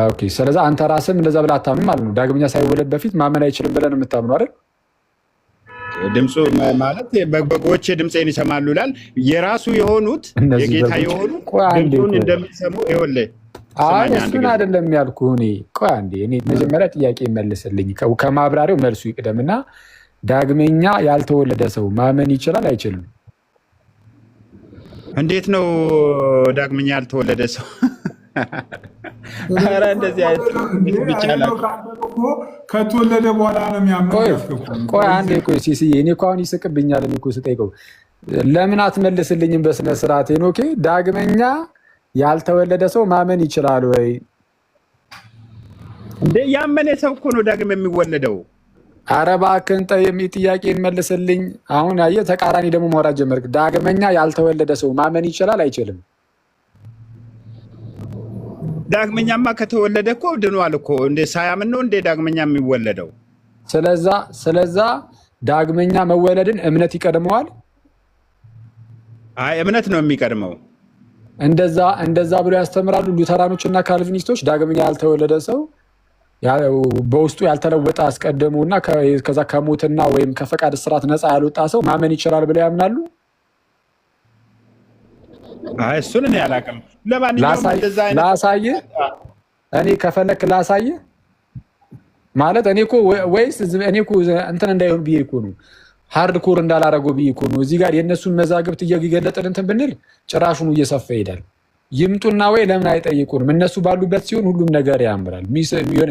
ኦኬ ስለዚህ አንተ ራስህም እንደዛ ብለህ አታምንም ማለት ነው። ዳግመኛ ሳይወለድ በፊት ማመን አይችልም ብለን የምታምነው አይደል? ድምፁ ማለት በጎቼ ድምፄን ይሰማሉ ይላል። የራሱ የሆኑት የጌታ የሆኑ ድምፁን እንደሚሰሙ ይኸውልህ። እሱን አይደለም ያልኩህ እኔ። ቆይ አንዴ እኔ መጀመሪያ ጥያቄ መልስልኝ፣ ከማብራሪያው መልሱ ይቅደምና ዳግመኛ ያልተወለደ ሰው ማመን ይችላል አይችልም? እንዴት ነው ዳግመኛ ያልተወለደ ሰው? ኧረ እንደዚህ አይነት ይቻላል። ከተወለደ በኋላ ነው የሚያምነው። ቆይ አንዴ ቆይ ሲሲዬ፣ እኔ እኮ አሁን ይስቅብኛል እኮ ስጠይቀው። ለምን አትመልስልኝም በስነ ስርዓት ሄኖኬ? ዳግመኛ ያልተወለደ ሰው ማመን ይችላል ወይ? እንደ ያመነ ሰው እኮ ነው ዳግም የሚወለደው። ኧረ እባክህን ጥያቄ መልስልኝ። አሁን አየህ ተቃራኒ ደግሞ ማውራት ጀመርክ። ዳግመኛ ያልተወለደ ሰው ማመን ይችላል አይችልም? ዳግመኛማ ከተወለደ እኮ ድኗል እኮ። እንደ ሳያምን ነው እንደ ዳግመኛ የሚወለደው። ስለዛ ዳግመኛ መወለድን እምነት ይቀድመዋል? አይ እምነት ነው የሚቀድመው። እንደዛ ብሎ ያስተምራሉ ሉተራኖች እና ካልቪኒስቶች። ዳግመኛ ያልተወለደ ሰው በውስጡ ያልተለወጠ አስቀድሞና ከዛ ከሞትና ወይም ከፈቃድ እስራት ነፃ ያልወጣ ሰው ማመን ይችላል ብለው ያምናሉ? እሱን እኔ አላውቅም። ለማንኛውም ላሳይህ፣ እኔ ከፈለክ ላሳይህ ማለት እኔ እኮ ወይስ እኔ እኮ እንትን እንዳይሆን ብዬ እኮ ነው፣ ሃርድ ኮር እንዳላረገው ብዬ እኮ ነው። እዚህ ጋር የእነሱን መዛግብት እየገለጥን እንትን ብንል ጭራሹኑ እየሰፋ ይሄዳል። ይምጡና ወይ ለምን አይጠይቁንም? እነሱ ባሉበት ሲሆን ሁሉም ነገር ያምራል።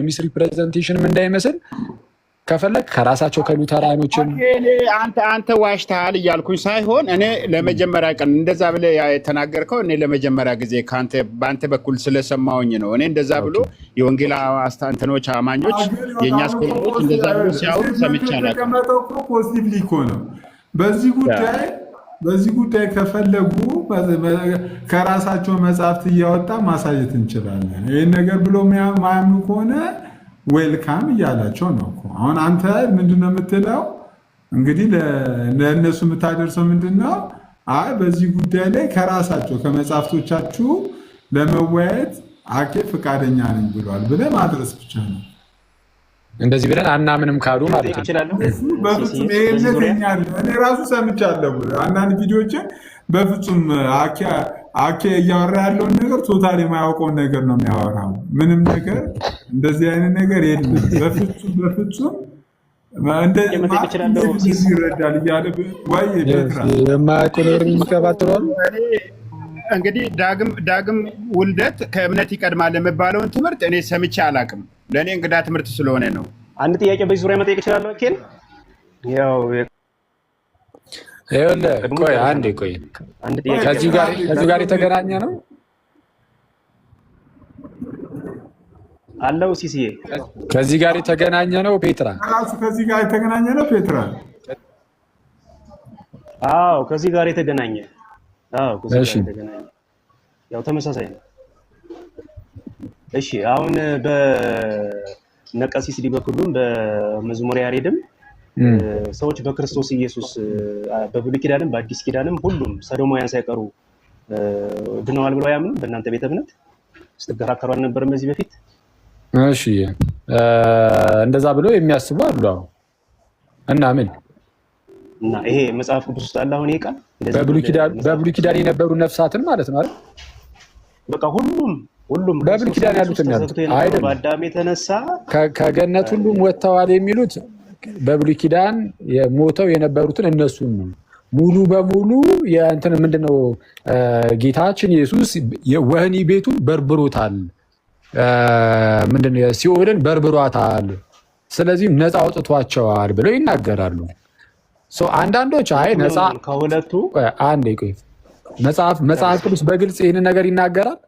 ሚስ ሪፕሬዘንቴሽንም እንዳይመስል ከፈለግ ከራሳቸው ከሉተራኖችም አንተ ዋሽተሃል እያልኩኝ ሳይሆን እኔ ለመጀመሪያ ቀን እንደዛ ብለህ የተናገርከው እኔ ለመጀመሪያ ጊዜ በአንተ በኩል ስለሰማሁኝ ነው። እኔ እንደዛ ብሎ የወንጌል አስተንትኖች አማኞች የእኛ ስኮላሮች እንደዛ ብሎ ሲያወሩ ሰምቼ አላውቅም። ፖዚቲቭሊ እኮ ነው። በዚህ ጉዳይ ከፈለጉ ከራሳቸው መጽሐፍት እያወጣ ማሳየት እንችላለን። ይህን ነገር ብሎ ማያምኑ ከሆነ ዌልካም እያላቸው ነው እኮ። አሁን አንተ ምንድነው የምትለው? እንግዲህ ለእነሱ የምታደርሰው ምንድነው? አይ በዚህ ጉዳይ ላይ ከራሳቸው ከመጽሐፍቶቻችሁ ለመወያየት አኬ ፈቃደኛ ነኝ ብሏል ብለህ ማድረስ ብቻ ነው። እንደዚህ ብለን አናምንም ካሉ ማለት ነው። በፍጹም እኔ ራሱ ሰምቻለሁ። አንዳንድ ቪዲዮችን በፍጹም አኬ እያወራ ያለውን ነገር ቶታል የማያውቀውን ነገር ነው የሚያወራው። ምንም ነገር እንደዚህ አይነት ነገር የለም። በፍጹም እንደዚህ ይረዳል እያለ ወይ እንግዲህ ዳግም ውልደት ከእምነት ይቀድማል የሚባለውን ትምህርት እኔ ሰምቼ አላውቅም። ለእኔ እንግዳ ትምህርት ስለሆነ ነው። አንድ ጥያቄ በዚህ ዙሪያ መጠየቅ እችላለሁ? ኬን ያው ከዚህ ጋር የተገናኘ ነው አለው ሲሲዬ ከዚህ ጋር የተገናኘ ነው ፔትራ ከዚህ ጋር የተገናኘ ነው ፔትራ አዎ ከዚህ ጋር የተገናኘ ያው ተመሳሳይ ነው። እሺ አሁን በነቀሲስ ሊበኩሉም በመዝሙረ ያሬድም ሰዎች በክርስቶስ ኢየሱስ በብሉይ ኪዳንም በአዲስ ኪዳንም ሁሉም ሰዶማውያን ሳይቀሩ ድነዋል ብለው ያምኑ በእናንተ ቤተ እምነት ስትከራከሩ አልነበረም በዚህ በፊት? እሺ እንደዛ ብለው የሚያስቡ አሉ። እና ምን እና ይሄ መጽሐፍ ቅዱስ ውስጥ አለ። አሁን ይሄ ቃል በብሉይ ኪዳን የነበሩ ነፍሳትን ማለት ነው አይደል? በቃ ሁሉም በብሉይ ኪዳን ያሉትን አይደል? በአዳም የተነሳ ከገነት ሁሉም ወጥተዋል የሚሉት በብሉይ ኪዳን ሞተው የነበሩትን እነሱን ነው። ሙሉ በሙሉ የእንትን ምንድነው ጌታችን ኢየሱስ ወህኒ ቤቱን በርብሮታል፣ ምንድነው ሲኦልን በርብሯታል፣ ስለዚህ ነፃ አውጥቷቸዋል ብለው ይናገራሉ። አንዳንዶች አይ ነፃ ከሁለቱ አንዴ ቆይ መጽሐፍ ቅዱስ በግልጽ ይህንን ነገር ይናገራል።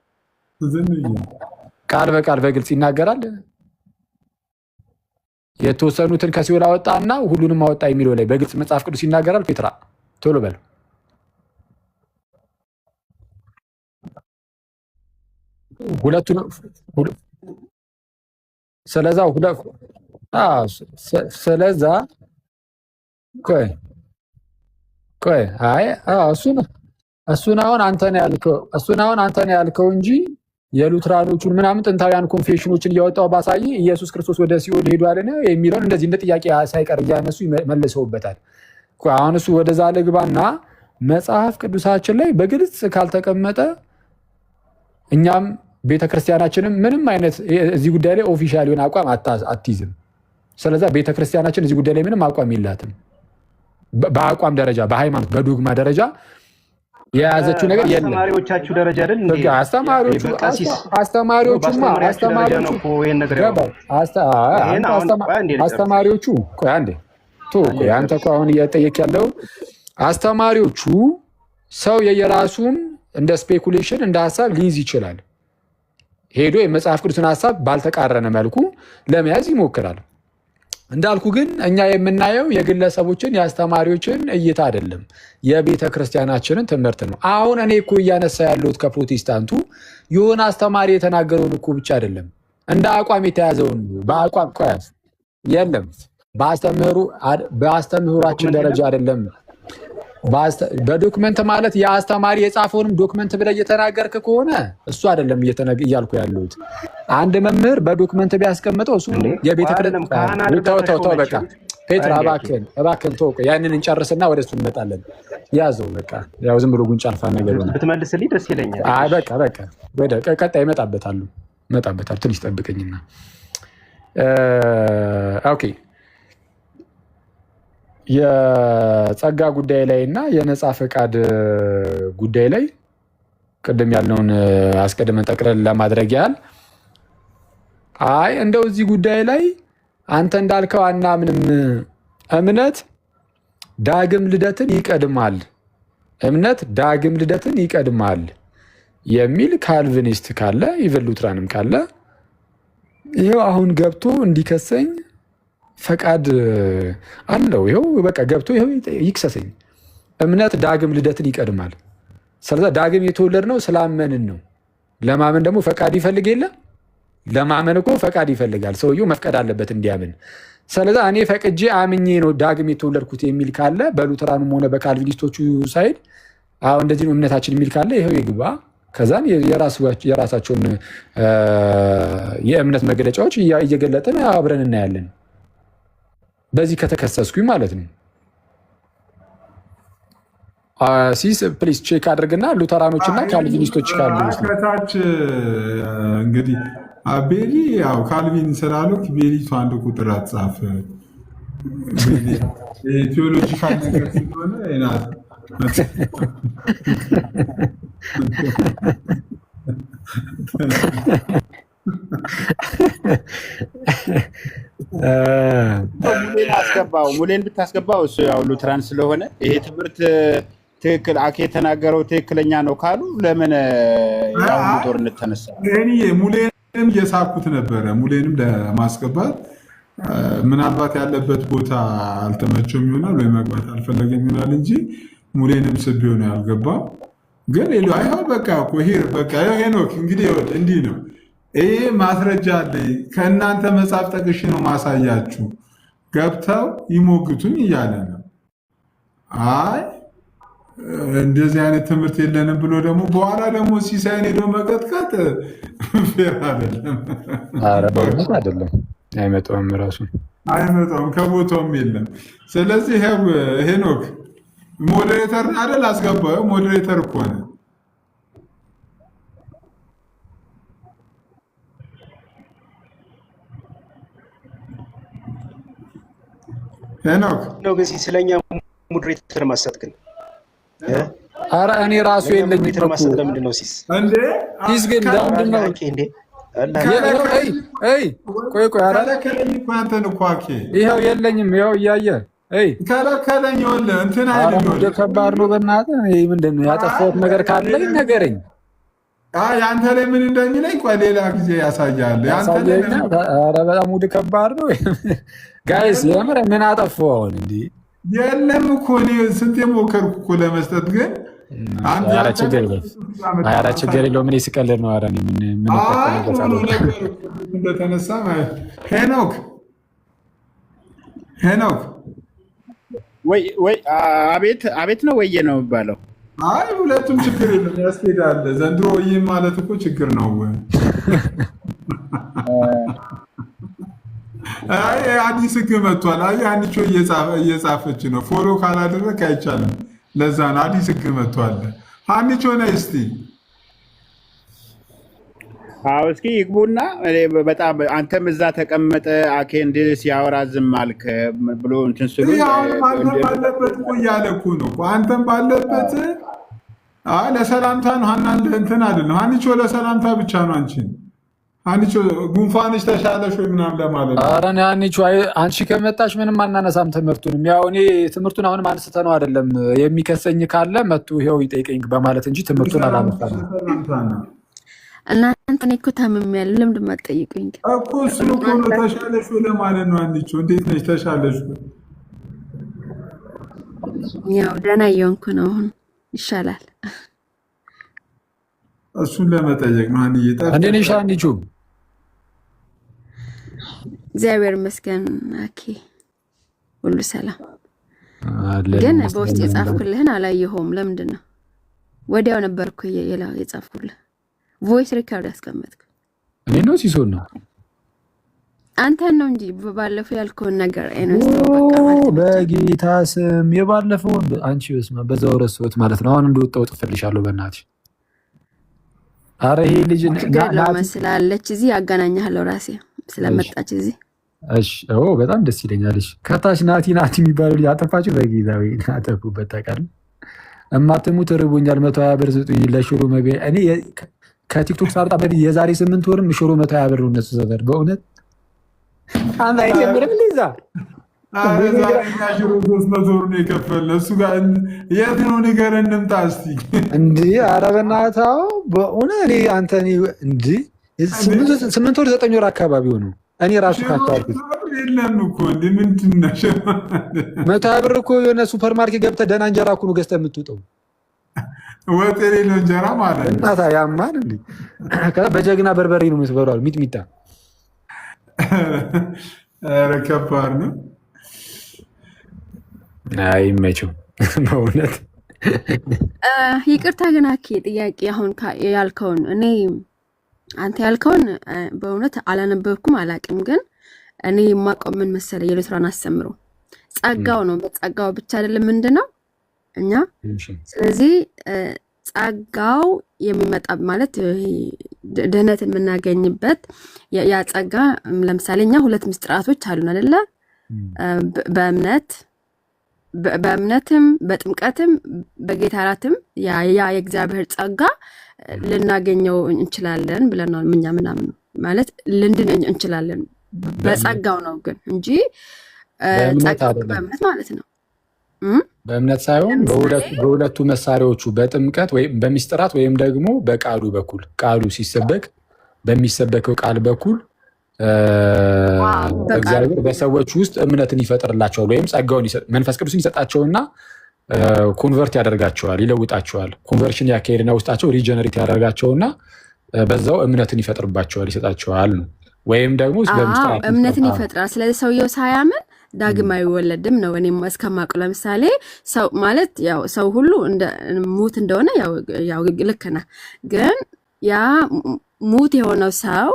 ቃል በቃል በግልጽ ይናገራል። የተወሰኑትን ከሲኦል አወጣና ሁሉንም አወጣ የሚለው ላይ በግልጽ መጽሐፍ ቅዱስ ይናገራል። ፔትራ ቶሎ በል። ስለዛ ቆይ አይ እሱን አሁን አንተ ነው ያልከው እንጂ የሉትራኖቹን ምናምን ጥንታውያን ኮንፌሽኖችን እያወጣው ባሳይ ኢየሱስ ክርስቶስ ወደ ሲኦል ሄዷል የሚለውን እንደዚህ እንደ ጥያቄ ሳይቀር እያነሱ መልሰውበታል። አሁን እሱ ወደዛ ልግባና መጽሐፍ ቅዱሳችን ላይ በግልጽ ካልተቀመጠ እኛም ቤተክርስቲያናችንም ምንም አይነት እዚህ ጉዳይ ላይ ኦፊሻል የሆነ አቋም አትይዝም። ስለዛ ቤተክርስቲያናችን እዚህ ጉዳይ ላይ ምንም አቋም የላትም። በአቋም ደረጃ በሃይማኖት በዶግማ ደረጃ የያዘችው ነገር የለም። አስተማሪዎቻችሁ ደረጃ አይደል እንዴ? አስተማሪዎቹ ቆይ አንዴ ቆይ አንተ እኮ አሁን እየጠየቅ ያለው አስተማሪዎቹ ሰው የየራሱን እንደ ስፔኩሌሽን እንደ ሀሳብ ሊይዝ ይችላል። ሄዶ የመጽሐፍ ቅዱስን ሀሳብ ባልተቃረነ መልኩ ለመያዝ ይሞክራል። እንዳልኩ ግን እኛ የምናየው የግለሰቦችን የአስተማሪዎችን እይታ አይደለም፣ የቤተ ክርስቲያናችንን ትምህርት ነው። አሁን እኔ እኮ እያነሳ ያለሁት ከፕሮቴስታንቱ የሆነ አስተማሪ የተናገረውን እኮ ብቻ አይደለም፣ እንደ አቋም የተያዘውን በአቋም ቆያዝ የለም። በአስተምህሯችን ደረጃ አይደለም። በዶክመንት ማለት የአስተማሪ የጻፈውንም ዶክመንት ብለህ እየተናገርክ ከሆነ እሱ አይደለም እያልኩ ያለሁት። አንድ መምህር በዶክመንት ቢያስቀምጠው እሱ የቤተ ክርስቲያን ተው በቃ ፔትራ እባክህን ተው፣ ያንን እንጨርስና ወደ እሱ እንመጣለን። ያዘው በቃ ያው ዝም ብሎ ጉንጫ አልፋ ነገር ነው። ብትመልስልኝ ደስ ይለኛል። አይ በቃ ወደ ቀጣይ እመጣበታለሁ። ትንሽ ጠብቀኝና ኦኬ። የጸጋ ጉዳይ ላይ እና የነፃ ፈቃድ ጉዳይ ላይ ቅድም ያልነውን አስቀድመን ጠቅለል ለማድረግ ያህል እንደው እዚህ ጉዳይ ላይ አንተ እንዳልከው አናምንም። እምነት ዳግም ልደትን ይቀድማል፣ እምነት ዳግም ልደትን ይቀድማል የሚል ካልቪኒስት ካለ ኢቨን ሉትራንም ካለ ይኸው አሁን ገብቶ እንዲከሰኝ ፈቃድ አለው። ይኸው በቃ ገብቶ ይኸው ይክሰሰኝ። እምነት ዳግም ልደትን ይቀድማል። ስለዛ ዳግም የተወለድነው ስላመንን ነው። ለማመን ደግሞ ፈቃድ ይፈልግ የለ? ለማመን እኮ ፈቃድ ይፈልጋል። ሰውየው መፍቀድ አለበት እንዲያምን። ስለዛ እኔ ፈቅጄ አምኜ ነው ዳግም የተወለድኩት የሚል ካለ በሉተራኑም ሆነ በካልቪኒስቶቹ ሳይድ አሁን እንደዚህ ነው እምነታችን የሚል ካለ ይኸው ይግባ። ከዛን የራሳቸውን የእምነት መገለጫዎች እየገለጥን አብረን እናያለን። በዚህ ከተከሰስኩኝ ማለት ነው። ሲስ ፕሊስ ቼክ አድርግና ሉተራኖችና ካልቪኒስቶች ካሉ ከታች እንግዲህ ቤሊ ያው ካልቪን ስላሉክ ቤሊቱ አንድ ቁጥር አትጻፍ። ቴዎሎጂካል ነገር ስለሆነ ናት። ሙሌን ብታስገባው እሱ ያው ሉትራን ስለሆነ ይሄ ትምህርት ትክክል አኬ የተናገረው ትክክለኛ ነው ካሉ ለምን ያሁኑ ጦርነት ተነሳ? ሙሌንም እየሳኩት ነበረ። ሙሌንም ለማስገባት ምናልባት ያለበት ቦታ አልተመቸውም ይሆናል ወይ መግባት አልፈለገም ይሆናል እንጂ ሙሌንም ስብ ሆነ ያልገባው ግን አይሆን በቃ ሄር በቃ ሄኖክ እንግዲህ እንዲህ ነው። ይሄ ማስረጃ አለ ከእናንተ መጽሐፍ ጠቅሽ ነው ማሳያችሁ። ገብተው ይሞግቱኝ እያለ ነው። አይ እንደዚህ አይነት ትምህርት የለንም ብሎ ደግሞ በኋላ ደግሞ ሲሳይን ሄዶ መቀጥቀጥ ፌር አይደለም። ኧረ በእውነት አይደለም። አይመጣውም፣ ራሱ አይመጣውም፣ ከቦታውም የለም። ስለዚህ ሄኖክ ሞዴሬተር አይደል? አስገባው። ሞዴሬተር እኮ ነው። ሄኖክ ነው ግን ስለኛ ሞዴሬተር ማሰጥ ግን ኧረ እኔ ራሱ የለኝም እኮ ማሰጥ ለምንድን ነው ሲስ እንዴ? ሲስ ግን ለምንድን ነው እንዴ? ቆይ ኧረ ከለከለኝ እኮ አንተን እኮ አኬ ይኸው የለኝም። ይኸው እያየህ ከለከለኝ። ይኸውልህ እንትን አይደለም ከባድ ነው። በእናትህ ምንድን ነው ያጠፋሁት ነገር ካለ ነገረኝ። የአንተ ላይ ምን እንደሚለኝ ቆይ ሌላ ጊዜ ያሳያል። ኧረ በጣም ውድ ከባድ ነው ጋይስ። የምር ምን አጠፋሁ አሁን? እንዲህ የለም እኮ እኔ ስንት የሞከርኩ እኮ ለመስጠት ግን ኧረ ችግር የለውም። ምን ስቀልድ ነው? ኧረ እንደተነሳ ሄኖክ ወይ አቤት ነው ወየ ነው የሚባለው? አይ ሁለቱም ችግር የለም ያስኬዳል። ዘንድሮ ይህም ማለት እኮ ችግር ነው። አይ አዲስ ህግ መጥቷል። አይ አንቺ እየጻፈች ነው። ፎሎ ካላደረክ አይቻልም። ለዛ ነው አዲስ ህግ መጥቷል። አንቺ ነይ እስቲ እስኪ ይግቡና በጣም አንተም እዛ ተቀመጠ አኬ እንደ ሲያወራ ዝም አልክ ብሎ እንትን ስሉ አንተም ባለበት እኮ እያለ እኮ ነው። አንተም ባለበት ለሰላምታ ነው። ሀናን እንትን አይደለም። አንቺ ለሰላምታ ብቻ ነው። አንቺ ጉንፋንሽ ተሻለሽ ወይ ምናምን ለማለት ነው። ኧረ አንቺ ከመጣሽ ምንም አናነሳም ትምህርቱንም። ያው እኔ ትምህርቱን አሁንም አንስተነው አይደለም። የሚከሰኝ ካለ መጡ ይኸው ይጠይቀኝ በማለት እንጂ ትምህርቱን አላነሳንም። እናንተ እኔ እኮ ታምሜያለሁ። ለምንድን ነው የማትጠይቁኝ እኮ? እሱን እኮ ነው ተሻለሽ ወይ ለማለት ነው። አንቺ እንዴት ነሽ? ተሻለሽ ወይ? ያው ደህና እየሆንኩ ነው። አሁን ይሻላል። እሱን ለመጠየቅ ነው። እንዴት ነሽ አንቺ? እግዚአብሔር ይመስገን አኬ፣ ሁሉ ሰላም። ግን በውስጥ የጻፍኩልህን አላየኸውም። ለምንድን ነው? ወዲያው ነበር እኮ የጻፍኩልህ ቮይስ ሪካርድ ያስቀመጥክ። እኔ ነው ሲሶን ነው አንተን ነው እንጂ ባለፈው ያልከውን ነገር በጌታ ስም የባለፈውን አንቺ በስመ በዛው ረስቶት ማለት ነው። አሁን እንደወጣው ጥፈልሻለሁ በእናትሽ። አረ ይሄ ልጅ መስላለች እዚህ ያገናኛለሁ ራሴ ስለመጣች እዚህ። እሺ በጣም ደስ ይለኛል። ከታች ናቲ የሚባለው ልጅ አጠፋችሁ በጌታ ወይ አጠፉበት። ታውቃለህ እማትሙት ርቦኛል 120 ብር ስጡኝ ለሽሮ መቢያ። እኔ ከቲክቶክ ሳርጣ በፊት የዛሬ 8 ወርም ሽሮ 120 ብር ነው እነሱ ሰፈር። በእውነት አንተ አይጀምርም ሊዛ ሽሮ 300 ብር ነው የከፈልነው እሱ ጋር የት ነው ንገር እንምጣ እስቲ እንዴ። ኧረ በእናትህ በእውነት እኔ አንተ እንዲ 8 ወር 9 ወር አካባቢ ሆነው እኔ ራሱ ካታልኩት የለም እኮ እንዴ ምንድን ነው 100 ብር እኮ የሆነ ሱፐር ማርኬት ገብተህ ደህና እንጀራ እኮ ነው ገዝተህ የምትውጠው። ወጥ የሌለው እንጀራ ማለት ነው። እናታ ያማን እንዴ በጀግና በርበሬ ነው የምትበላው ሚጥሚጣ። ኧረ ከባድ ነው። አይመችም በእውነት ይቅርታ ግን አኬ ጥያቄ አሁን ያልከውን እኔ አንተ ያልከውን በእውነት አላነበብኩም አላቅም። ግን እኔ የማውቀው ምን መሰለህ የሉትራን አስተምሮ ጸጋው ነው። በጸጋው ብቻ አይደለም ምንድነው እኛ ስለዚህ ጸጋው የሚመጣ ማለት ድህነት የምናገኝበት ያ ጸጋ ለምሳሌ እኛ 2 ምስጢራቶች አሉን አይደለ? በእምነትም በጥምቀትም በጌታ እራትም ያ የእግዚአብሔር ጸጋ ልናገኘው እንችላለን ብለን ነው እኛ ምናምን ማለት ልንድን እንችላለን በጸጋው ነው ግን እንጂ ጸጋው በእምነት ማለት ነው። በእምነት ሳይሆን በሁለቱ መሳሪያዎቹ በጥምቀት ወይም በሚስጥራት ወይም ደግሞ በቃሉ በኩል ቃሉ ሲሰበክ በሚሰበከው ቃል በኩል እግዚአብሔር በሰዎች ውስጥ እምነትን ይፈጥርላቸዋል ወይም ጸጋውን መንፈስ ቅዱስን ይሰጣቸውና ኮንቨርት ያደርጋቸዋል፣ ይለውጣቸዋል። ኮንቨርሽን ያካሄድና ውስጣቸው ሪጀነሬት ያደርጋቸውና በዛው እምነትን ይፈጥርባቸዋል፣ ይሰጣቸዋል ነው። ወይም ደግሞ እምነትን ይፈጥራል። ስለዚህ ሰውየው ሳያምን ዳግም አይወለድም ነው እኔም እስከማውቀው። ለምሳሌ ሰው ማለት ያው ሰው ሁሉ ሙት እንደሆነ ያው ልክ ነህ። ግን ያ ሙት የሆነው ሰው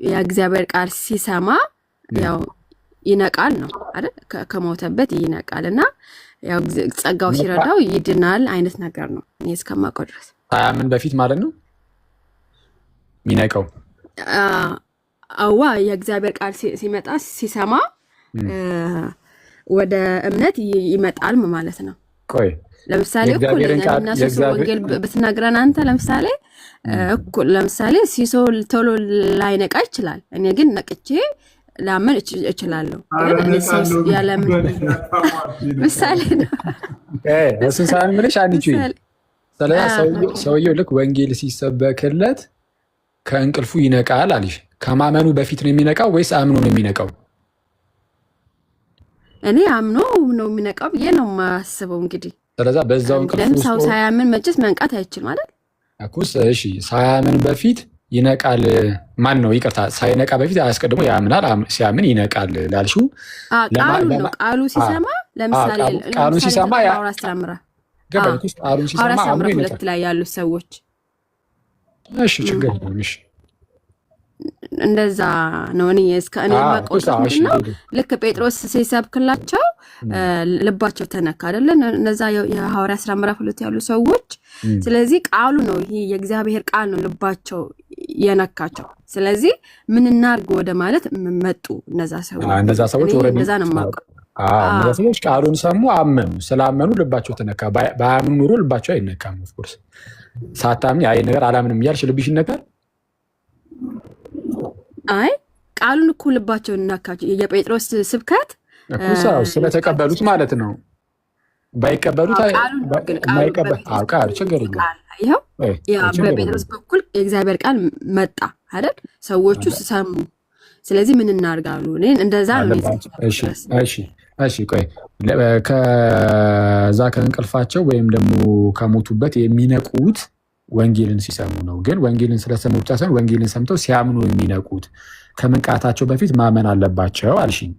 የእግዚአብሔር ቃል ሲሰማ ያው ይነቃል ነው አይደል? ከሞተበት ይነቃል እና ያው ጸጋው ሲረዳው ይድናል አይነት ነገር ነው እኔ እስከማውቀው ድረስ። ሳያምን በፊት ማለት ነው ሚነቃው። አዋ የእግዚአብሔር ቃል ሲመጣ ሲሰማ ወደ እምነት ይመጣል ማለት ነው። ቆይ ለምሳሌ እኮ ለእና ሶስት ወንጌል ብትነግረን አንተ ለምሳሌ እኮ ለምሳሌ ሲሶ ቶሎ ላይነቃ ይችላል። እኔ ግን ነቅቼ ላምን እችላለሁ። ግን እኔ ሰው ያለምን ምሳሌ ነው። እሱን ሳይሆን ምንሽ አንቺ ሰውየው ልክ ወንጌል ሲሰበክለት ከእንቅልፉ ይነቃል አልሽ። ከማመኑ በፊት ነው የሚነቃው ወይስ አምኖ ነው የሚነቃው? እኔ አምኖ ነው የሚነቃው ብዬ ነው የማስበው። እንግዲህ ስለዛ በዛው እንቅልፉ ሰው ሳያምን መቼስ መንቃት አይችልም አይደል? አኩስ እሺ፣ ሳያምን በፊት ይነቃል። ማን ነው ይቅርታ፣ ሳይነቃ በፊት አያስቀድሞ ያምናል፣ ሲያምን ይነቃል ላልሽው ቃሉ ነው። ቃሉ ሲሰማ ለምሳሌ ቃሉ ሲሰማ አውራ አስተምራ ገባኝ። ቃሉን ሲሰማ አምኖ ይነቃል። ሁለት ላይ ያሉ ሰዎች እሺ፣ ችግር የለም። እሺ እንደዛ ነው። እኔ ማቆስ ነው። ልክ ጴጥሮስ ሲሰብክላቸው ልባቸው ተነካ አይደለ? እነዛ የሐዋርያ ሥራ ምዕራፍ 2 ያሉ ሰዎች። ስለዚህ ቃሉ ነው፣ ይሄ የእግዚአብሔር ቃል ነው ልባቸው የነካቸው። ስለዚህ ምን እናድርግ ወደ ማለት መጡ እነዛ ሰዎች ወረድ እንደዛ ነው የማውቀው። እነዛ ሰዎች ቃሉን ሰሙ፣ አመኑ። ስላመኑ ልባቸው ተነካ። ባያምኑ ኑሮ ልባቸው አይነካም። ኦፍኮርስ ሳታምኝ አይ ነገር አላምንም እያልሽ ልብሽ ይነካል። አይ ቃሉን እኮ ልባቸውን እናካቸው። የጴጥሮስ ስብከት ስለተቀበሉት ማለት ነው። ባይቀበሉት ቃል ችግር የለም። ይኸው በጴጥሮስ በኩል የእግዚአብሔር ቃል መጣ አይደል? ሰዎቹ ሰሙ። ስለዚህ ምን እናርጋሉ? እንደዛ ነው። እሺ ቆይ ከዛ ከእንቅልፋቸው ወይም ደግሞ ከሞቱበት የሚነቁት ወንጌልን ሲሰሙ ነው። ግን ወንጌልን ስለሰሙ ብቻ ሳይሆን ወንጌልን ሰምተው ሲያምኑ የሚነቁት ከመንቃታቸው በፊት ማመን አለባቸው አልሽኝ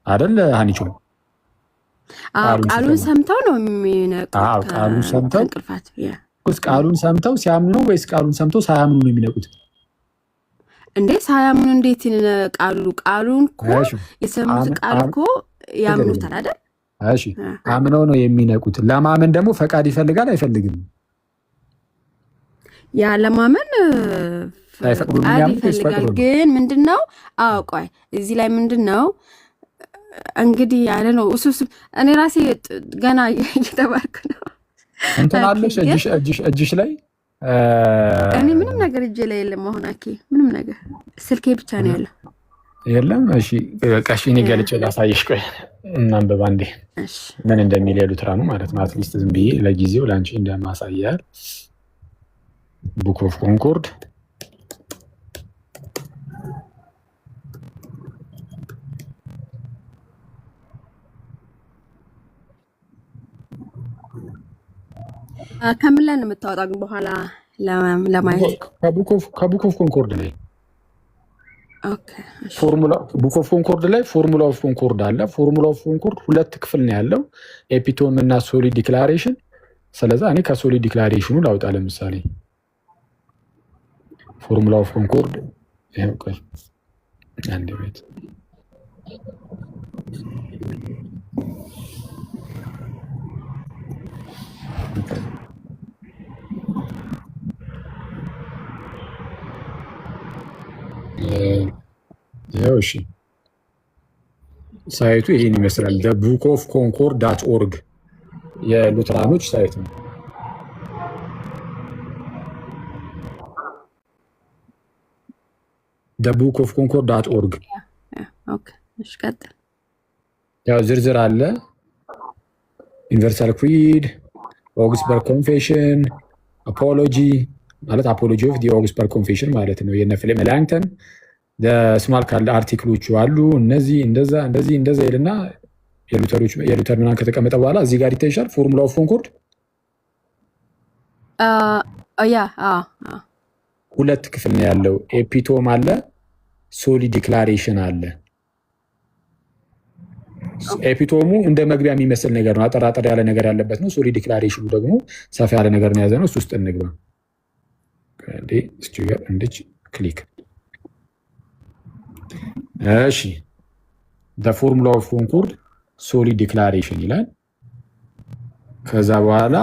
አይደል ሀኒቾ? ቃሉን ሰምተው ነው የሚነቁት። ቃሉን ሰምተው ሲያምኑ ነው ወይስ ቃሉን ሰምተው ሳያምኑ ነው የሚነቁት? እንዴ ሳያምኑ እንዴት ይነቃሉ? ቃሉን እኮ የሰሙት ቃል እኮ ያምኑታል አይደል? እሺ አምነው ነው የሚነቁት። ለማመን ደግሞ ፈቃድ ይፈልጋል አይፈልግም? ያ ለማመን ፈቃድ ይፈልጋል። ግን ምንድነው? ቆይ እዚህ ላይ ምንድነው እንግዲህ ያለ ነው እሱ እኔ ራሴ ገና እየተባርኩ ነው። እንትን አለሽ እጅሽ ላይ እኔ ምንም ነገር እጄ ላይ የለም። አሁን ምንም ነገር ስልኬ ብቻ ነው ያለው። የለም። እሺ ቀሽኔ ገልጬ ላሳይሽ። ቆይ እናንብብ አንዴ ምን እንደሚል የሉትራኑ ማለት ነው። አትሊስት ዝም ብዬ ለጊዜው ለአንቺ እንደማሳያል ቡክ ኦፍ ኮንኮርድ ከምን ላይ ነው የምታወጣው? ግን በኋላ ለማየት ከቡክ ኦፍ ኮንኮርድ ላይ ኦኬ። ፎርሙላ ቡክ ኦፍ ኮንኮርድ ላይ ፎርሙላ ኦፍ ኮንኮርድ አለ። ፎርሙላ ኦፍ ኮንኮርድ ሁለት ክፍል ነው ያለው፣ ኤፒቶም እና ሶሊድ ዲክላሬሽን። ስለዚህ እኔ ከሶሊድ ዲክላሬሽኑ ላውጣ። ለምሳሌ ፎርሙላ ኦፍ ኮንኮርድ ይሄው። ቆይ አንድ ቤት ያው እሺ፣ ሳይቱ ይሄን ይመስላል። ቡክ ኦፍ ኮንኮርድ ዳት ኦርግ የሉትራኖች ሳይት ነው። ቡክ ኦፍ ኮንኮርድ ዳት ኦርግ። ያው ዝርዝር አለ። ዩኒቨርሳል ክሪድ፣ ኦግስበርግ ኮንፌሽን፣ አፖሎጂ ማለት አፖሎጂ ኦፍ ዲ ኦግስበርግ ኮንፌሽን ማለት ነው። የነ ፊሊፕ ሜላንክተን ስማል ካለ አርቲክሎቹ አሉ። እነዚህ እንደዛ እንደዚህ እንደዛ ይልና የሉተር ምናምን ከተቀመጠ በኋላ እዚህ ጋር ይታይሻል። ፎርሙላ ኦፍ ኮንኮርድ ሁለት ክፍል ነው ያለው። ኤፒቶም አለ፣ ሶሊድ ዲክላሬሽን አለ። ኤፒቶሙ እንደ መግቢያ የሚመስል ነገር ነው፣ አጠራጠር ያለ ነገር ያለበት ነው። ሶሊድ ዲክላሬሽኑ ደግሞ ሰፋ ያለ ነገር ነው የያዘ ነው። እሱ ውስጥ እንግባ። እንድች ክሊክ እሺ። ፎርሙላ ኦፍ ኮንኮርድ ሶሊድ ዲክላሬሽን ይላል። ከዛ በኋላ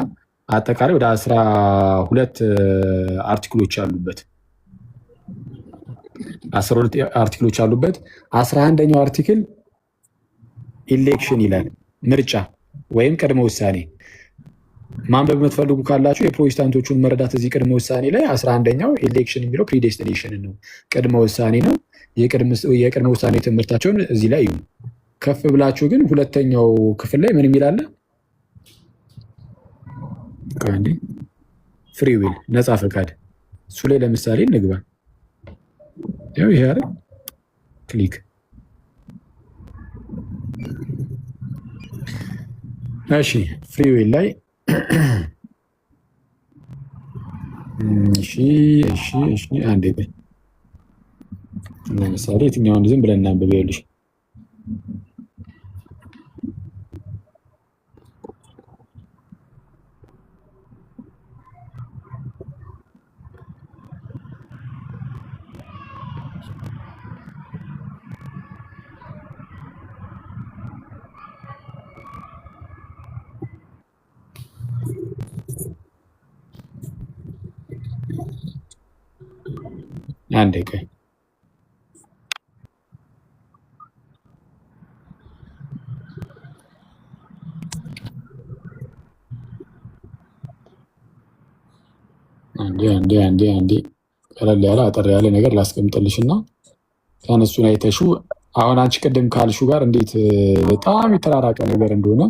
አጠቃላይ ወደ 12 አርቲክሎች አሉበት። 12 አርቲክሎች አሉበት። 11ኛው አርቲክል ኢሌክሽን ይላል፣ ምርጫ ወይም ቅድመ ውሳኔ። ማንበብ የምትፈልጉ ካላችሁ የፕሮቴስታንቶቹን መረዳት እዚህ ቅድመ ውሳኔ ላይ 11ኛው ኤሌክሽን የሚለው ፕሪዴስቲኔሽን ነው፣ ቅድመ ውሳኔ ነው። የቅድመ ውሳኔ ትምህርታቸውን እዚህ ላይ ይሁን። ከፍ ብላችሁ ግን ሁለተኛው ክፍል ላይ ምን የሚል አለ? ፍሪ ዊል ነፃ ፈቃድ። እሱ ላይ ለምሳሌ እንግባ። ያው ይሄ አይደል? ክሊክ እሺ። ፍሪ ዊል ላይ እሺ እሺ እሺ። አንዴ ለምሳሌ የትኛውን ዝም ብለን እናንብብ። ይኸውልሽ አንዴ ቆይ አንዴ ቀለል ያለ አጠር ያለ ነገር ላስቀምጥልሽ እና ከነሱን አይተሹ አሁን አንቺ ቅድም ካልሹ ጋር እንዴት በጣም የተራራቀ ነገር እንደሆነ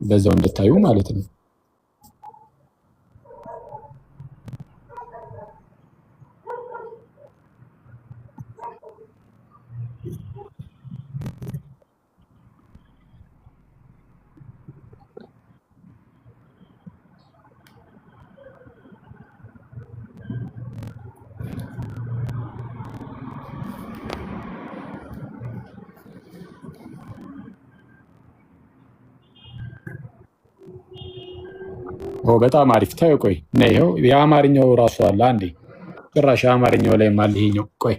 በዛው እንድታዩ ማለት ነው። በጣም አሪፍ። ታዩ ቆይ ነው የአማርኛው ራሱ አለ። አንዴ ጭራሽ የአማርኛው ላይ ማል ይሄኛው ቆይ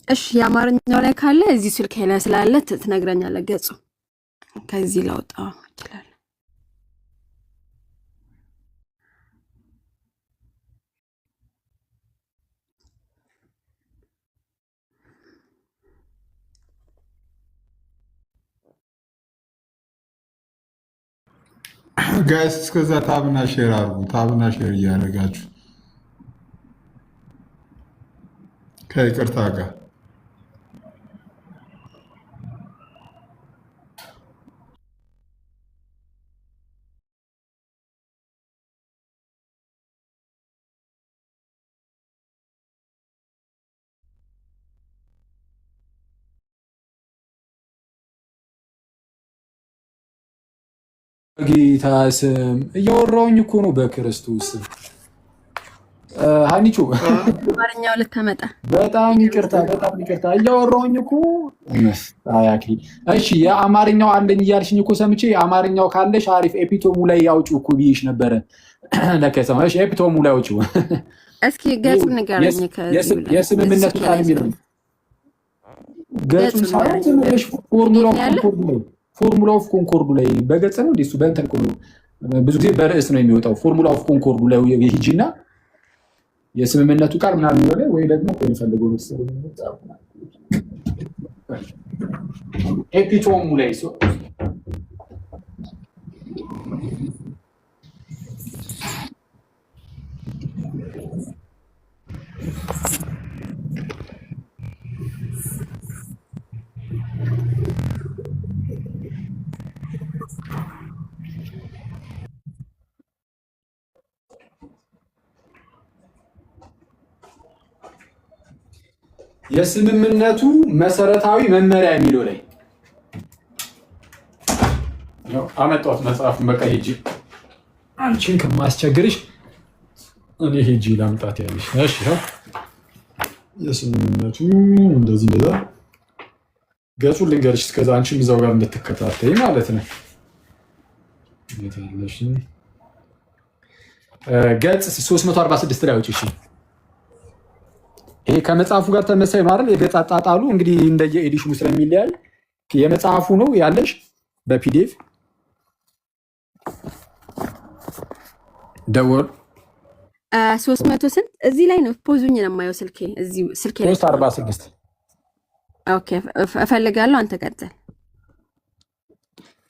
እሺ፣ የአማርኛው ላይ ካለ እዚህ ስልክ ላይ ስላለ ትነግረኛለህ። ገጹ ከዚህ ላውጣው ይችላል። ጋይስ እስከዛ ታብና ሼር አድርጉ። ታብና ሼር እያደረጋችሁ ከይቅርታ ጋር ጌታ ስም እያወራሁኝ እኮ ነው። በክርስቶስ ሀኒቾ አማርኛው ልታመጣ በጣም ይቅርታ እያወራሁኝ እኮ አያክሊ። እሺ የአማርኛው አለኝ እያልሽኝ እኮ ሰምቼ የአማርኛው ካለሽ አሪፍ ኤፒቶሙ ላይ ያውጪው እኮ ብዬሽ ነበረ። ለከሰማ እሺ ኤፒቶሙ ላይ ያውጪው እስኪ ገጽ ንገረኝ። የስምምነቱ ቃል የሚለው ገጹን ሳይሆን ትንሽ ፎርሙላ ኦፍ ኮንኮርዱ ላይ በገጽ ነው እንዴ? እሱ በእንትን እኮ ነው ብዙ ጊዜ በርዕስ ነው የሚወጣው። ፎርሙላ ኦፍ ኮንኮርዱ ላይ ሂጂና የስምምነቱ ቃል ምናምን የሚለው ወይ ደግሞ የሚፈልገው ኤፒቶሙ ላይ የስምምነቱ መሰረታዊ መመሪያ የሚለው ላይ አመጣሁት መጽሐፉን። በቃ ሂጂ አንቺን ከማስቸግርሽ እኔ ሂጂ ላምጣት ያለሽ። እሺ የስምምነቱ እንደዚህ እንደዛ ገጹን ልንገርሽ፣ እስከዛ አንቺም እዛው ጋር እንድትከታተይ ማለት ነው። ያለሽ ገጽ 346 ላይ አውጪ። እሺ ይሄ ከመጽሐፉ ጋር ተመሳሳይ ማለት የገጽ አጣጣሉ እንግዲህ እንደየ ኤዲሽኑ ስለሚለያይ የመጽሐፉ ነው ያለሽ በፒዲኤፍ ደወል 300 ስንት እዚህ ላይ ነው ፖዙኝ ነው የማየው ስልኬ እዚህ ስልኬ 346 ኦኬ እፈልጋለሁ። አንተ ቀጥል።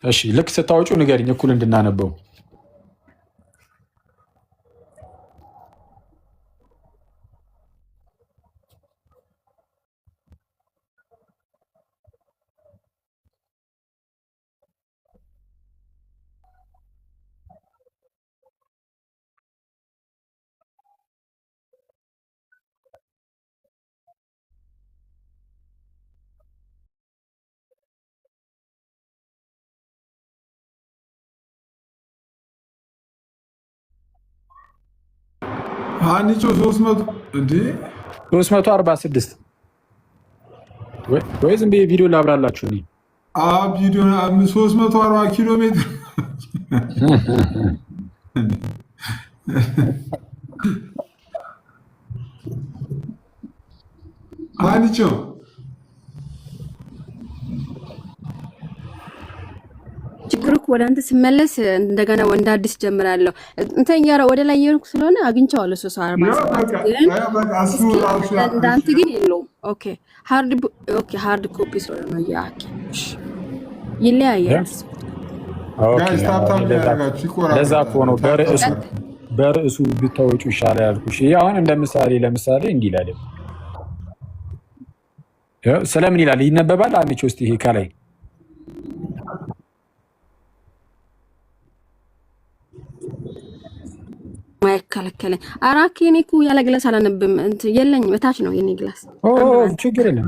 እሺ ልክ ስታወጪው ንገሪኝ እኩል እንድናነበው። ሀኒቾ 300 እንዴ 346 ወይ ዝም ብዬ ቪዲዮ ላብራላችሁ እኔ ቪዲዮ 340 ኪሎ ሜትር ሀኒቾ ችግሩ ወደ አንተ ስመለስ እንደገና እንደ አዲስ ጀምራለሁ። እንትን ያረ ወደ ላይ የሆንኩ ስለሆነ አግኝቼዋለሁ 347 ግን እንዳንተ ግን የለውም። ኦኬ ሃርድ ኮፒ ስለሆነ ነው ያኪ ይለያያል። ለዛ እኮ ነው በርዕሱ ብታወጩ ይሻላል ያልኩሽ። አሁን እንደ ለምሳሌ እንዲህ ይላል። ስለምን ይላል ይነበባል። አንቺ ውስጥ ይሄ ከላይ ማይከለከለኝ አራክ የኔ እኮ ያለ ግላስ አላነብም። እንትን የለኝም እታች ነው የኔ ግላስ። ችግር የለም።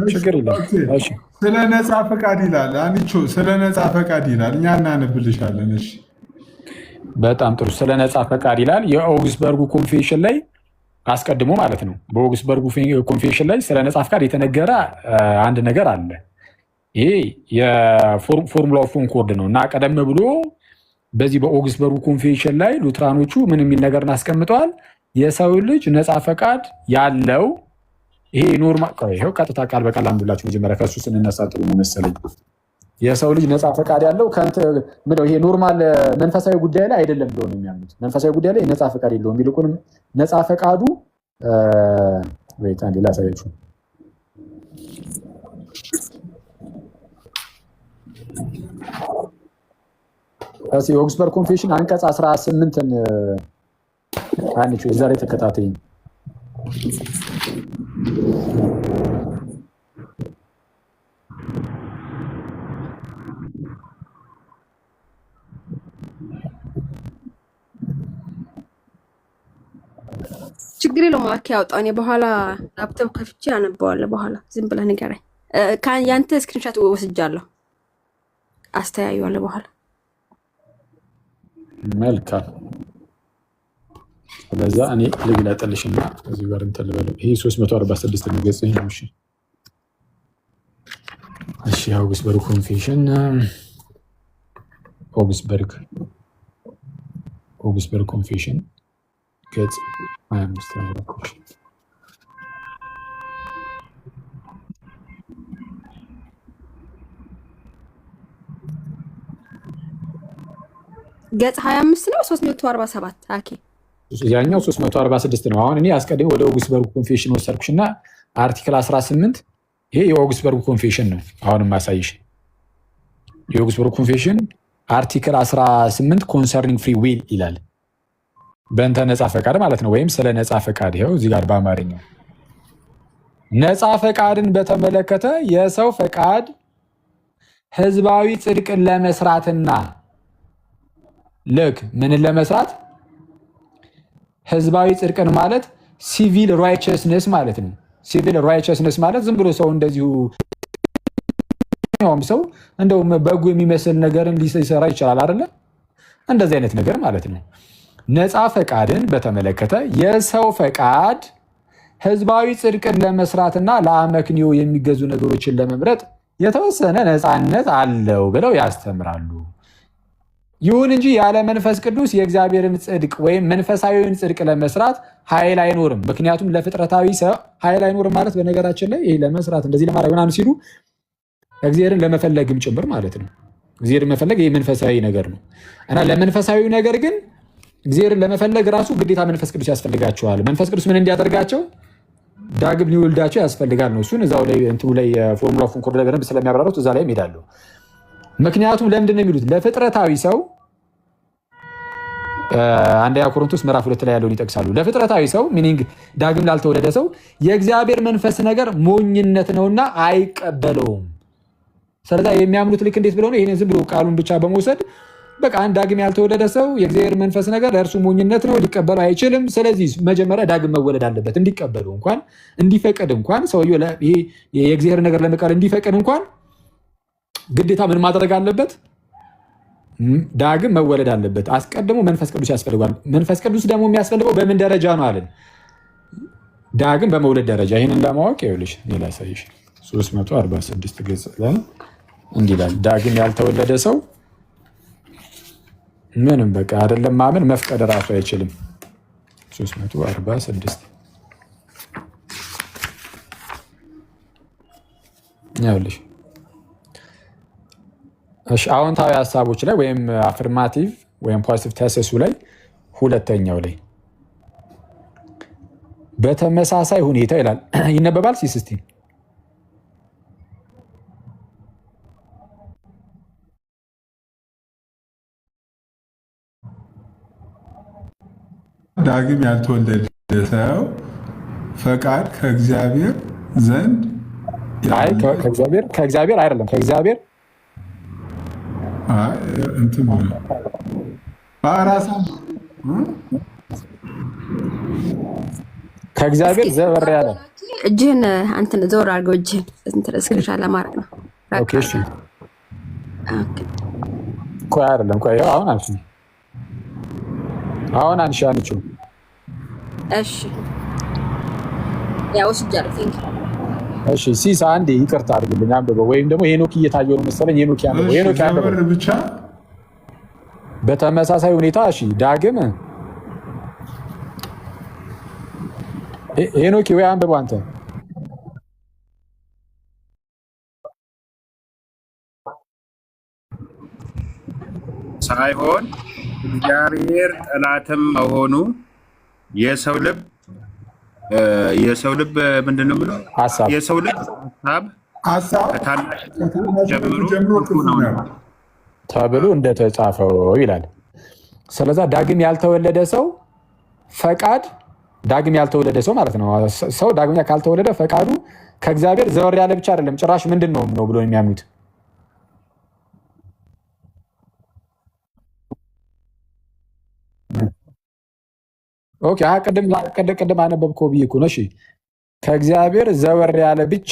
እሺ ስለ ነፃ ፈቃድ ይላል አንቺ ስለ ነፃ ፈቃድ ይላል። እኛ እናነብልሻለን። እሺ በጣም ጥሩ። ስለ ነፃ ፈቃድ ይላል የኦግስበርጉ ኮንፌሽን ላይ አስቀድሞ ማለት ነው። በኦግስበርጉ ኮንፌሽን ላይ ስለ ነፃ ፈቃድ የተነገረ አንድ ነገር አለ። ይሄ የፎርሙላ ኦፍ ኮንኮርድ ነው እና ቀደም ብሎ በዚህ በኦግስበርጉ ኮንፌሽን ላይ ሉትራኖቹ ምን የሚል ነገርን አስቀምጠዋል? የሰው ልጅ ነፃ ፈቃድ ያለው ይሄ ኖርማል ይሄው ቀጥታ ቃል በቃል አንብላችሁ መጀመሪያ ከሱ ስንነሳ ጥሩ ነው መሰለኝ። የሰው ልጅ ነፃ ፈቃድ ያለው ይሄ ኖርማል መንፈሳዊ ጉዳይ ላይ አይደለም ብለው ነው የሚያምኑት። መንፈሳዊ ጉዳይ ላይ ነፃ ፈቃድ የለውም። ይልቁንም ነፃ ፈቃዱ አንዴ ላሳያችሁ። እሺ የኦክስበርግ ኮንፌሽን አንቀጽ 18ን አንቺ እዛ ላይ ተከታተይኝ። ችግር የለውም። ማኪ ያውጣው። እኔ በኋላ ላፕቶፕ ከፍቼ አነበዋለሁ። በኋላ ዝም ብለህ ንገረኝ። ያንተ ስክሪንሾት ወስጃለሁ፣ አስተያየዋለሁ በኋላ። መልካም። ስለዛ እኔ ልግለጥልሽና እዚህ ጋር እንትን ልበለው። ይሄ 346 ነው ገጽ ነው። እሺ አውግስበርግ ኮንፌሽን ኦግስበርግ ኮንፌሽን ገጽ 25 ነው። ገጽ 25 ነው 347 አኬ ያኛው 346 ነው። አሁን እኔ አስቀድሜ ወደ ኦግስበርግ ኮንፌሽን ወሰድኩሽና አርቲክል 18 ይሄ የኦግስበርግ ኮንፌሽን ነው። አሁንም ማሳይሽ የኦግስበርግ ኮንፌሽን አርቲክል 18 ኮንሰርኒንግ ፍሪ ዊል ይላል። በእንተ ነፃ ፈቃድ ማለት ነው፣ ወይም ስለ ነፃ ፈቃድ። ይኸው እዚህ ጋር በአማርኛው ነፃ ፈቃድን በተመለከተ የሰው ፈቃድ ህዝባዊ ጽድቅን ለመስራትና ልክ ምንን ለመስራት ህዝባዊ ጽድቅን ማለት ሲቪል ራይቸስነስ ማለት ነው። ሲቪል ራይቸስነስ ማለት ዝም ብሎ ሰው እንደዚሁ ሰው እንደው በጎ የሚመስል ነገርን ሊሰራ ይችላል አይደለ? እንደዚህ አይነት ነገር ማለት ነው። ነፃ ፈቃድን በተመለከተ የሰው ፈቃድ ህዝባዊ ጽድቅን ለመስራትና ለአመክንዮ የሚገዙ ነገሮችን ለመምረጥ የተወሰነ ነፃነት አለው ብለው ያስተምራሉ። ይሁን እንጂ ያለ መንፈስ ቅዱስ የእግዚአብሔርን ጽድቅ ወይም መንፈሳዊውን ጽድቅ ለመስራት ኃይል አይኖርም። ምክንያቱም ለፍጥረታዊ ሰው ኃይል አይኖርም ማለት በነገራችን ላይ ይሄ ለመስራት እንደዚህ ለማድረግ ምናምን ሲሉ እግዚአብሔርን ለመፈለግም ጭምር ማለት ነው። እግዚአብሔርን መፈለግ ይሄ መንፈሳዊ ነገር ነው እና ለመንፈሳዊ ነገር ግን እግዚአብሔርን ለመፈለግ ራሱ ግዴታ መንፈስ ቅዱስ ያስፈልጋቸዋል። መንፈስ ቅዱስ ምን እንዲያደርጋቸው ዳግም ሊወልዳቸው ያስፈልጋል ነው። እሱን እዛው ላይ እንትኑ ላይ ፎርሙላ ፉንኮር ላይ በደንብ ስለሚያብራሩት እዛ ላይ ሄዳለሁ። ምክንያቱም ለምንድን ነው የሚሉት? ለፍጥረታዊ ሰው አንደኛ ቆሮንቶስ ምዕራፍ 2 ላይ ያለውን ይጠቅሳሉ። ለፍጥረታዊ ሰው ሚኒንግ ዳግም ላልተወለደ ሰው የእግዚአብሔር መንፈስ ነገር ሞኝነት ነውና አይቀበለውም። ስለዚህ የሚያምኑት ልክ እንዴት ብለው ነው? ይሄንን ዝም ብሎ ቃሉን ብቻ በመውሰድ በቃ አንድ ዳግም ያልተወለደ ሰው የእግዚአብሔር መንፈስ ነገር ለእርሱ ሞኝነት ነው፣ ሊቀበለው አይችልም። ስለዚህ መጀመሪያ ዳግም መወለድ አለበት። እንዲቀበለው እንኳን እንዲፈቀድ እንኳን ሰውየው ይሄ የእግዚአብሔር ነገር ለመቀበል እንዲፈቀድ እንኳን ግዴታ ምን ማድረግ አለበት? ዳግም መወለድ አለበት። አስቀድሞ መንፈስ ቅዱስ ያስፈልጋል። መንፈስ ቅዱስ ደግሞ የሚያስፈልገው በምን ደረጃ ነው አለን? ዳግም በመውለድ ደረጃ። ይህንን ለማወቅ ይኸውልሽ ሌላ ሳይሽ 346 ገጽ ላይ እንዲህ ይላል። ዳግም ያልተወለደ ሰው ምንም በቃ አይደለም ማመን መፍቀድ ራሱ አይችልም። 346 ይኸውልሽ እሺ አዎንታዊ ሀሳቦች ላይ ወይም አፍርማቲቭ ወይም ፖዚቲቭ ተሰሱ ላይ ሁለተኛው ላይ በተመሳሳይ ሁኔታ ይላል። ይነበባል ሲስቲ ዳግም ያልተወለደ ሰው ፈቃድ ከእግዚአብሔር ዘንድ ከእግዚአብሔር አይደለም ከእግዚአብሔር ከእግዚአብሔር ዘበር ያለ እጅህን አንተን ዘወር አድርገው እጅህን እንትን እስክሪንሻ ለማድረግ ነው። ኦኬ እሺ ቆይ አይደለም ቆይ አሁን አንቺ እሺ ያው ስጃለሁ ቲንክ እሺ ሲስ አንዴ ይቅርታ አድርግልኝ አንብበው፣ ወይም ደግሞ ሄኖክ እየታየው ነው መሰለኝ። ሄኖክ ያንብበው ብቻ በተመሳሳይ ሁኔታ። እሺ ዳግም ሄኖክ ወይ አንብበው አንተ። ሳይሆን እግዚአብሔር ጠላትም መሆኑ የሰው ልብ ምንድን ነው ብለው የሰው ልብ ሀሳብ ከታናሽ ጀምሮ ክፉ ነው። ተብሎ እንደተጻፈው ይላል። ስለዛ ዳግም ያልተወለደ ሰው ፈቃድ ዳግም ያልተወለደ ሰው ማለት ነው። ሰው ዳግመኛ ካልተወለደ ፈቃዱ ከእግዚአብሔር ዘወር ያለ ብቻ አይደለም፣ ጭራሽ ምንድን ነው ብሎ የሚያምኑት ኦኬ። ቅድም አነበብከው ብዬ እኮ ነው። እሺ ከእግዚአብሔር ዘወር ያለ ብቻ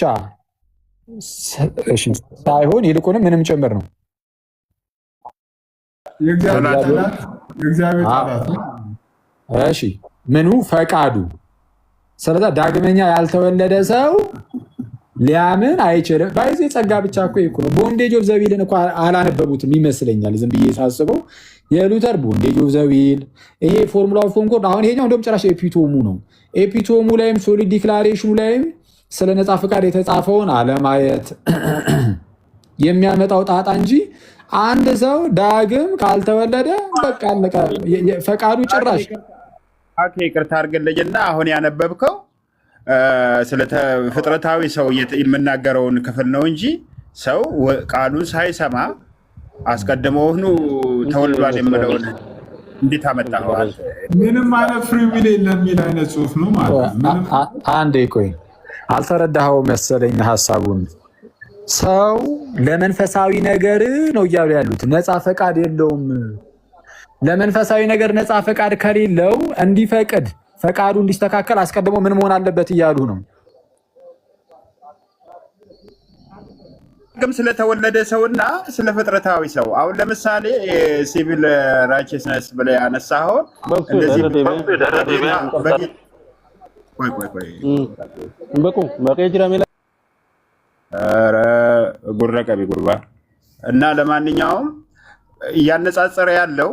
ሳይሆን ይልቁንም ምንም ጭምር ነው። የእግዚአብሔር ጠላት ነው። እሺ ምኑ ፈቃዱ። ስለዛ ዳግመኛ ያልተወለደ ሰው ሊያምን አይችልም። ባይዜ ጸጋ ብቻ እኮ ነው። ቦንዴጅ ኦፍ ዘዊልን እኮ አላነበቡትም ይመስለኛል፣ ዝም ብዬ ሳስበው የሉተር ቦንዴጅ ኦፍ ዘዊል፣ ይሄ ፎርሙላ ኦፍ ኮንኮርድ። አሁን ይሄኛው እንደውም ጭራሽ ኤፒቶሙ ነው። ኤፒቶሙ ላይም ሶሊድ ዲክላሬሽኑ ላይም ስለ ነፃ ፈቃድ የተጻፈውን አለማየት የሚያመጣው ጣጣ እንጂ አንድ ሰው ዳግም ካልተወለደ በቃ ፈቃዱ ጭራሽ ይቅርታ አድርግልኝና አሁን ያነበብከው ስለ ፍጥረታዊ ሰው የምናገረውን ክፍል ነው እንጂ ሰው ቃሉን ሳይሰማ አስቀድሞውኑ ተወልዷል የምለውን እንዴት አመጣኸዋል? ምንም አይነት ፍሪ ዊል የለም የሚል አይነት ጽሑፍ ነው ማለት ነው። አንዴ ቆይ አልተረዳኸው መሰለኝ ሀሳቡን። ሰው ለመንፈሳዊ ነገር ነው እያሉ ያሉት፣ ነፃ ፈቃድ የለውም። ለመንፈሳዊ ነገር ነፃ ፈቃድ ከሌለው እንዲፈቅድ ፈቃዱ እንዲስተካከል አስቀድሞ ምን መሆን አለበት እያሉ ነው። ግን ስለተወለደ ሰውና ስለ ፍጥረታዊ ሰው አሁን ለምሳሌ ሲቪል ራይቸስነስ ብለህ ያነሳኸው እንደዚህ ጉረቀቢ ጉርባ እና ለማንኛውም እያነጻጸረ ያለው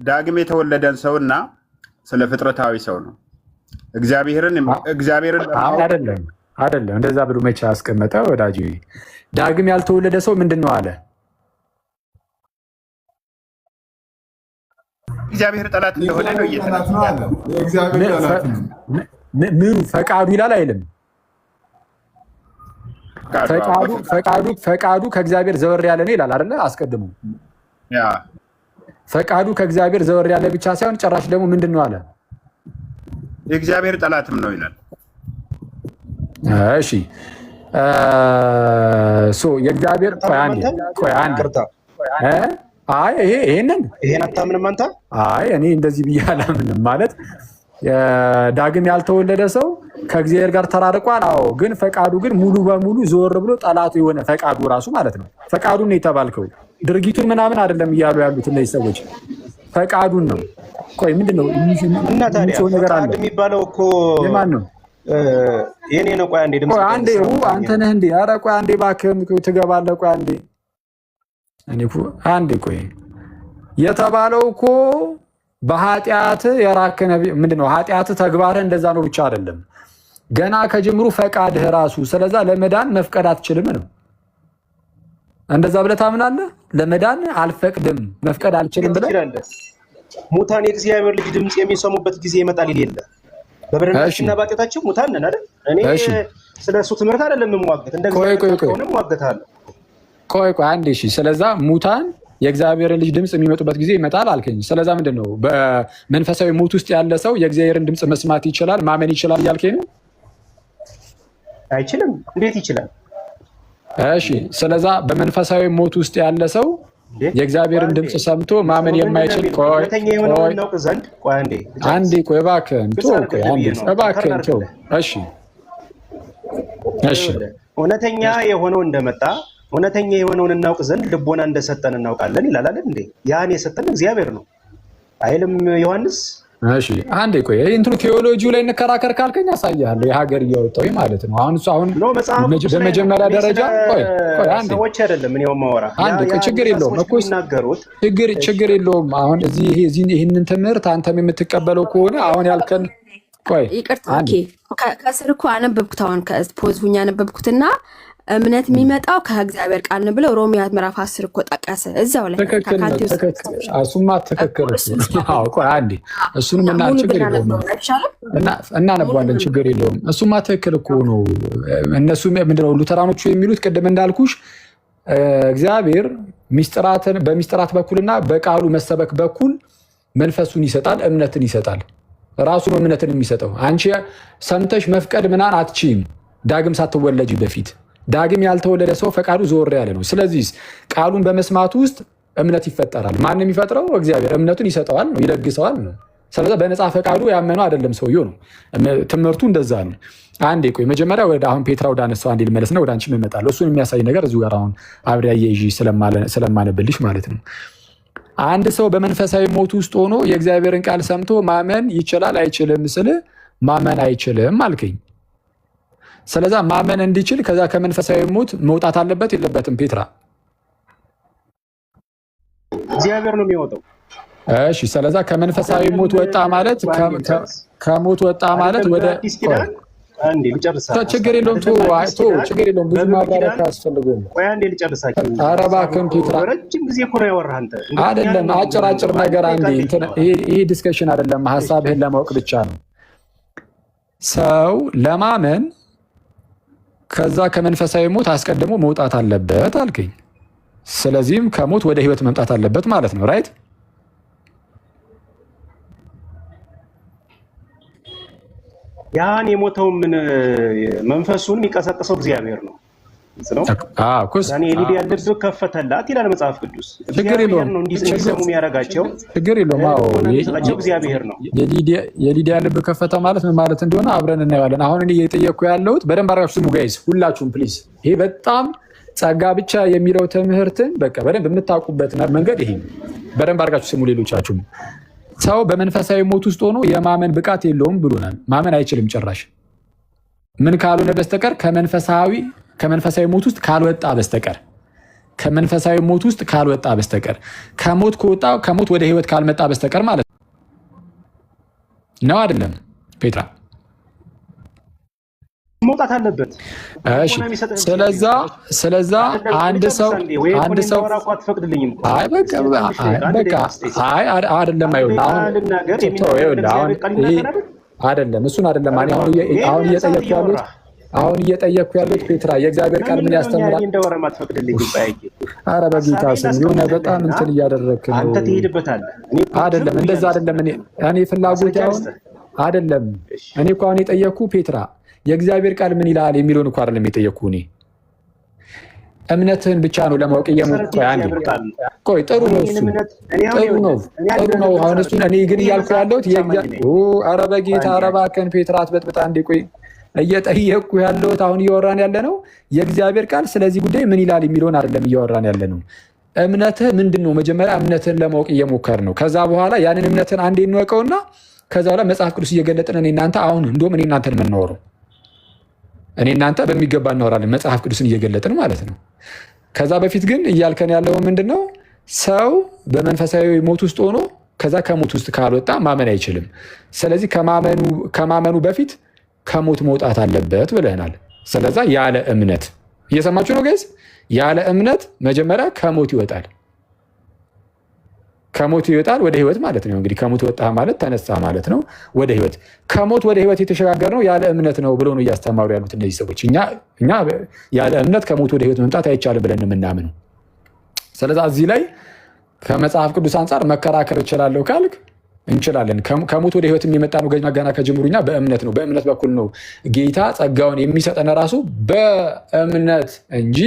ዳግም የተወለደን ሰውና ስለ ፍጥረታዊ ሰው ነው። እግዚአብሔርን አይደለም እንደዛ ብሎ መቼ አስቀመጠ ወዳጅ? ዳግም ያልተወለደ ሰው ምንድን ነው አለ? እግዚአብሔር ጠላት እንደሆነ ነው እየተናገረ። ምኑ ፈቃዱ ይላል አይልም? ፈቃዱ ከእግዚአብሔር ዘወር ያለ ነው ይላል አይደለ? አስቀድሞ ፈቃዱ ከእግዚአብሔር ዘወር ያለ ብቻ ሳይሆን ጭራሽ ደግሞ ምንድን ነው አለ? የእግዚአብሔር ጠላትም ነው ይላል። እሺ የእግዚአብሔር ይሄን አታምንም አንተ? አይ እኔ እንደዚህ ብዬ አላምንም። ማለት ዳግም ያልተወለደ ሰው ከእግዚአብሔር ጋር ተራርቋል። አዎ፣ ግን ፈቃዱ ግን ሙሉ በሙሉ ዞር ብሎ ጠላቱ የሆነ ፈቃዱ ራሱ ማለት ነው። ፈቃዱን ነው የተባልከው፣ ድርጊቱን ምናምን አይደለም እያሉ ያሉት እነዚህ ሰዎች ፈቃዱን ነው። ቆይ ምንድን ነው እና ታዲያ ፈቃድ የሚባለው እኮ የማን ነው? የኔ ነው። ቆይ አንዴ ድምጽ አንዴ አንተ ነህ እንዴ? ኧረ ቆይ አንዴ እባክህን ትገባለህ። ቆይ አንዴ አንዴ ቆይ የተባለው እኮ በኃጢአት የራክ ምንድን ነው? ኃጢአት ተግባርህ እንደዛ ነው ብቻ አይደለም፣ ገና ከጅምሩ ፈቃድህ ራሱ። ስለዛ ለመዳን መፍቀድ አትችልም ነው። እንደዛ ብለህ ታምናለህ? ለመዳን አልፈቅድም መፍቀድ አልችልም ብለህ ሙታን የእግዚአብሔር ልጅ ድምፅ የሚሰሙበት ጊዜ ይመጣል ይል የለ በበረናችንና ባጤታችን ሙታን ነን አይደል? እኔ ስለ እሱ ትምህርት አይደለም የምሟገት፣ እንደ እግዚአብሔር እሟገታለሁ። ቆይ አንዴ እሺ። ስለዛ ሙታን የእግዚአብሔርን ልጅ ድምፅ የሚመጡበት ጊዜ ይመጣል አልከኝ። ስለዛ ምንድን ነው በመንፈሳዊ ሞት ውስጥ ያለ ሰው የእግዚአብሔርን ድምፅ መስማት ይችላል ማመን ይችላል እያልከኝ ነው? አይችልም። እንዴት ይችላል? እሺ ስለዛ በመንፈሳዊ ሞት ውስጥ ያለ ሰው የእግዚአብሔርን ድምፅ ሰምቶ ማመን የማይችል አንዴ ቆይ እባክህን ተው። እሺ እውነተኛ የሆነው እንደመጣ እውነተኛ የሆነውን እናውቅ ዘንድ ልቦና እንደሰጠን እናውቃለን ይላል አይደል እንዴ? ያን የሰጠን እግዚአብሔር ነው አይልም ዮሐንስ? እሺ አንዴ ቆይ እንትኑ ቴዎሎጂው ላይ እንከራከር ካልከኝ አሳያለሁ። የሀገር እያወጣሁኝ ማለት ነው። አሁን በመጀመሪያ ደረጃ ቆይ አንዴ ሰዎች አይደለም እኔው ማወራ አንዴ ችግር የለውም እኮ ችግር የለውም። አሁን ይህንን ትምህርት አንተም የምትቀበለው ከሆነ አሁን ያልከን ቆይ ይቅርታ፣ ከስር እኮ አነበብኩት። አሁን ከፖዝ ሁኛ አነበብኩትና እምነት የሚመጣው ከእግዚአብሔር ቃል ነው ብለው ሮሜ ምዕራፍ 10 እኮ ጠቀሰ እዛው ላይ። እሱማ ትክክል አንዴ እሱንም እና ችግር የለውም እናነባለን፣ ችግር የለውም። እሱማ ትክክል እኮ ነው። እነሱ ምንድነው ሉተራኖቹ የሚሉት ቅድም እንዳልኩሽ እግዚአብሔር በሚስጥራት በኩልና በቃሉ መሰበክ በኩል መንፈሱን ይሰጣል፣ እምነትን ይሰጣል። ራሱ ነው እምነትን የሚሰጠው። አንቺ ሰምተሽ መፍቀድ ምናን አትችይም፣ ዳግም ሳትወለጂ በፊት። ዳግም ያልተወለደ ሰው ፈቃዱ ዞር ያለ ነው። ስለዚህ ቃሉን በመስማቱ ውስጥ እምነት ይፈጠራል። ማን የሚፈጥረው? እግዚአብሔር። እምነቱን ይሰጠዋል ነው፣ ይለግሰዋል ነው። ስለዚህ በነፃ ፈቃዱ ያመነው አይደለም ሰውየው ነው። ትምህርቱ እንደዛ ነው። አንዴ ቆይ መጀመሪያ ወደ አሁን ፔትራ ወደ አነሳው አንዴ ልመለስና ወደ አንቺ እመጣለሁ። እሱን የሚያሳይ ነገር እዚሁ ጋር አሁን አብሬ አያይዤ ስለማነብልሽ ማለት ነው። አንድ ሰው በመንፈሳዊ ሞት ውስጥ ሆኖ የእግዚአብሔርን ቃል ሰምቶ ማመን ይችላል አይችልም ስል ማመን አይችልም አልከኝ። ስለዛ ማመን እንዲችል ከዛ ከመንፈሳዊ ሞት መውጣት አለበት የለበትም? ፔትራ እግዚአብሔር ነው የሚወጣው። እሺ ስለዛ ከመንፈሳዊ ሞት ወጣ ማለት ከሞት ወጣ ማለት ወደ አንዴ ልጨርሳ። ችግር የለውም ችግር የለውም። ብዙ ማብራሪያ ካስፈልገው ቆይ አንዴ ልጨርሳችሁ። ኧረ እባክህን ፔትራ፣ ረጅም ጊዜ እኮ ነው ያወራህ አንተ። አይደለም አጭር ነገር አንዴ። ይሄ ዲስከሽን አይደለም፣ ሐሳብህን ለማወቅ ብቻ ነው። ሰው ለማመን ከዛ ከመንፈሳዊ ሞት አስቀድሞ መውጣት አለበት አልከኝ። ስለዚህም ከሞት ወደ ህይወት መምጣት አለበት ማለት ነው። ራይት? ያን የሞተው ምን መንፈሱን የሚቀሰቅሰው እግዚአብሔር ነው። ያኔ የሊዲያ ልብ ከፈተላት ይላል መጽሐፍ ቅዱስ። ችግር የለውም ነው እንዲሰሙ የሚያደርጋቸው። ችግር የለውም። አዎ እግዚአብሔር ነው። የሊዲያ ልብ ከፈተ ማለት ምን ማለት እንደሆነ አብረን እናየዋለን። አሁን እኔ እየጠየቅኩ ያለሁት በደንብ አድርጋችሁ ስሙ ጋይስ፣ ሁላችሁም ፕሊዝ። ይሄ በጣም ጸጋ ብቻ የሚለው ትምህርትን በቃ በደንብ የምታውቁበት መንገድ ይሄ በደንብ አድርጋችሁ ስሙ። ሌሎቻችሁም ሰው በመንፈሳዊ ሞት ውስጥ ሆኖ የማመን ብቃት የለውም ብሎናል። ማመን አይችልም ጭራሽ ምን ካልሆነ በስተቀር ከመንፈሳዊ ሞት ውስጥ ካልወጣ በስተቀር ከመንፈሳዊ ሞት ውስጥ ካልወጣ በስተቀር ከሞት ከወጣ ከሞት ወደ ህይወት ካልመጣ በስተቀር ማለት ነው። አይደለም ፔትራ? መውጣት አለበት። እሺ ስለዛ አንድ ሰው አይ በቃ አይደለም አይደለም እሱን አይደለም አሁን እየጠየቅኩ ያሉት ፔትራ የእግዚአብሔር ቃል ምን ያስተምራል? ኧረ በጌታ ስም የሆነ በጣም እንትን እያደረግክ ነው። አንተ ትሄድበታለህ። አይደለም እንደዛ አይደለም። እኔ ፍላጎት አሁን አይደለም። እኔ እኮ አሁን የጠየቅኩ ፔትራ የእግዚአብሔር ቃል ምን ይላል የሚለውን እኮ አይደለም የጠየቅኩ። እኔ እምነትህን ብቻ ነው ለማወቅ እየሞከርኩ። ቆይ ጥሩ ነው እሱ ጥሩ ነው። አሁን እሱን እኔ ግን እያልኩ ያለሁት ኧረ በጌታ ኧረ እባክህን ፔትራ አትበጥብጣ እንዴ። ቆይ እየጠየቅኩ ያለሁት አሁን እያወራን ያለ ነው የእግዚአብሔር ቃል ስለዚህ ጉዳይ ምን ይላል የሚለውን አይደለም እያወራን ያለ ነው። እምነትህ ምንድን ነው? መጀመሪያ እምነትህን ለማወቅ እየሞከር ነው። ከዛ በኋላ ያንን እምነትህን አንዴ እንወቀውና ከዛ በኋላ መጽሐፍ ቅዱስ እየገለጥን እኔ እናንተ አሁን እንደውም እኔ እናንተን የምናወራው እኔ እናንተ በሚገባ እናወራለን መጽሐፍ ቅዱስን እየገለጥን ማለት ነው። ከዛ በፊት ግን እያልከን ያለው ምንድነው? ሰው በመንፈሳዊ ሞት ውስጥ ሆኖ ከዛ ከሞት ውስጥ ካልወጣ ማመን አይችልም። ስለዚህ ከማመኑ በፊት ከሞት መውጣት አለበት ብለናል። ስለዛ ያለ እምነት እየሰማችሁ ነው ጋይስ? ያለ እምነት መጀመሪያ ከሞት ይወጣል። ከሞት ይወጣል ወደ ህይወት ማለት ነው። እንግዲህ ከሞት ወጣ ማለት ተነሳ ማለት ነው ወደ ህይወት። ከሞት ወደ ህይወት የተሸጋገር ነው ያለ እምነት ነው ብሎ ነው እያስተማሩ ያሉት እነዚህ ሰዎች። እኛ ያለ እምነት ከሞት ወደ ህይወት መምጣት አይቻልም ብለን የምናምነው። ስለዛ እዚህ ላይ ከመጽሐፍ ቅዱስ አንጻር መከራከር እችላለሁ ካልክ እንችላለን። ከሞት ወደ ህይወት የሚመጣ ነው ገና ከጅምሩኛ በእምነት ነው። በእምነት በኩል ነው ጌታ ጸጋውን የሚሰጠን ራሱ በእምነት እንጂ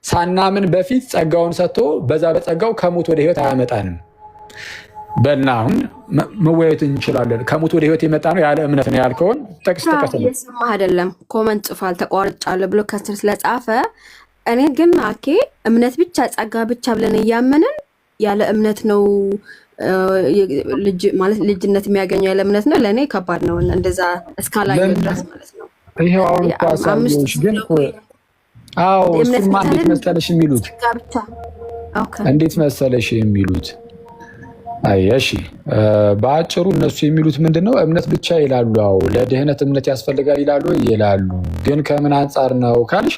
ሳናምን በፊት ጸጋውን ሰጥቶ በዛ በጸጋው ከሞት ወደ ህይወት አያመጣንም። በልና አሁን መወያየት እንችላለን። ከሞት ወደ ህይወት የመጣ ነው ያለ እምነት ነው ያልከውን ጠቅስ እየሰማህ አይደለም? ኮመንት ጽፏል ተቋርጫለሁ ብሎ ከስር ስለጻፈ እኔ ግን እምነት ብቻ ጸጋ ብቻ ብለን እያመንን ያለ እምነት ነው ልጅነት የሚያገኘው ያለ እምነት ነው። ለእኔ ከባድ ነው እንደዛ እስካላየ ድረስ ማለት ነው። ይሄው አሁን ኳሳዎች ግን እሱማ እንዴት መሰለሽ የሚሉት እንዴት መሰለሽ የሚሉት እሺ በአጭሩ እነሱ የሚሉት ምንድነው? እምነት ብቻ ይላሉ። አዎ ለድህነት እምነት ያስፈልጋል ይላሉ። ግን ከምን አንጻር ነው ካልሽ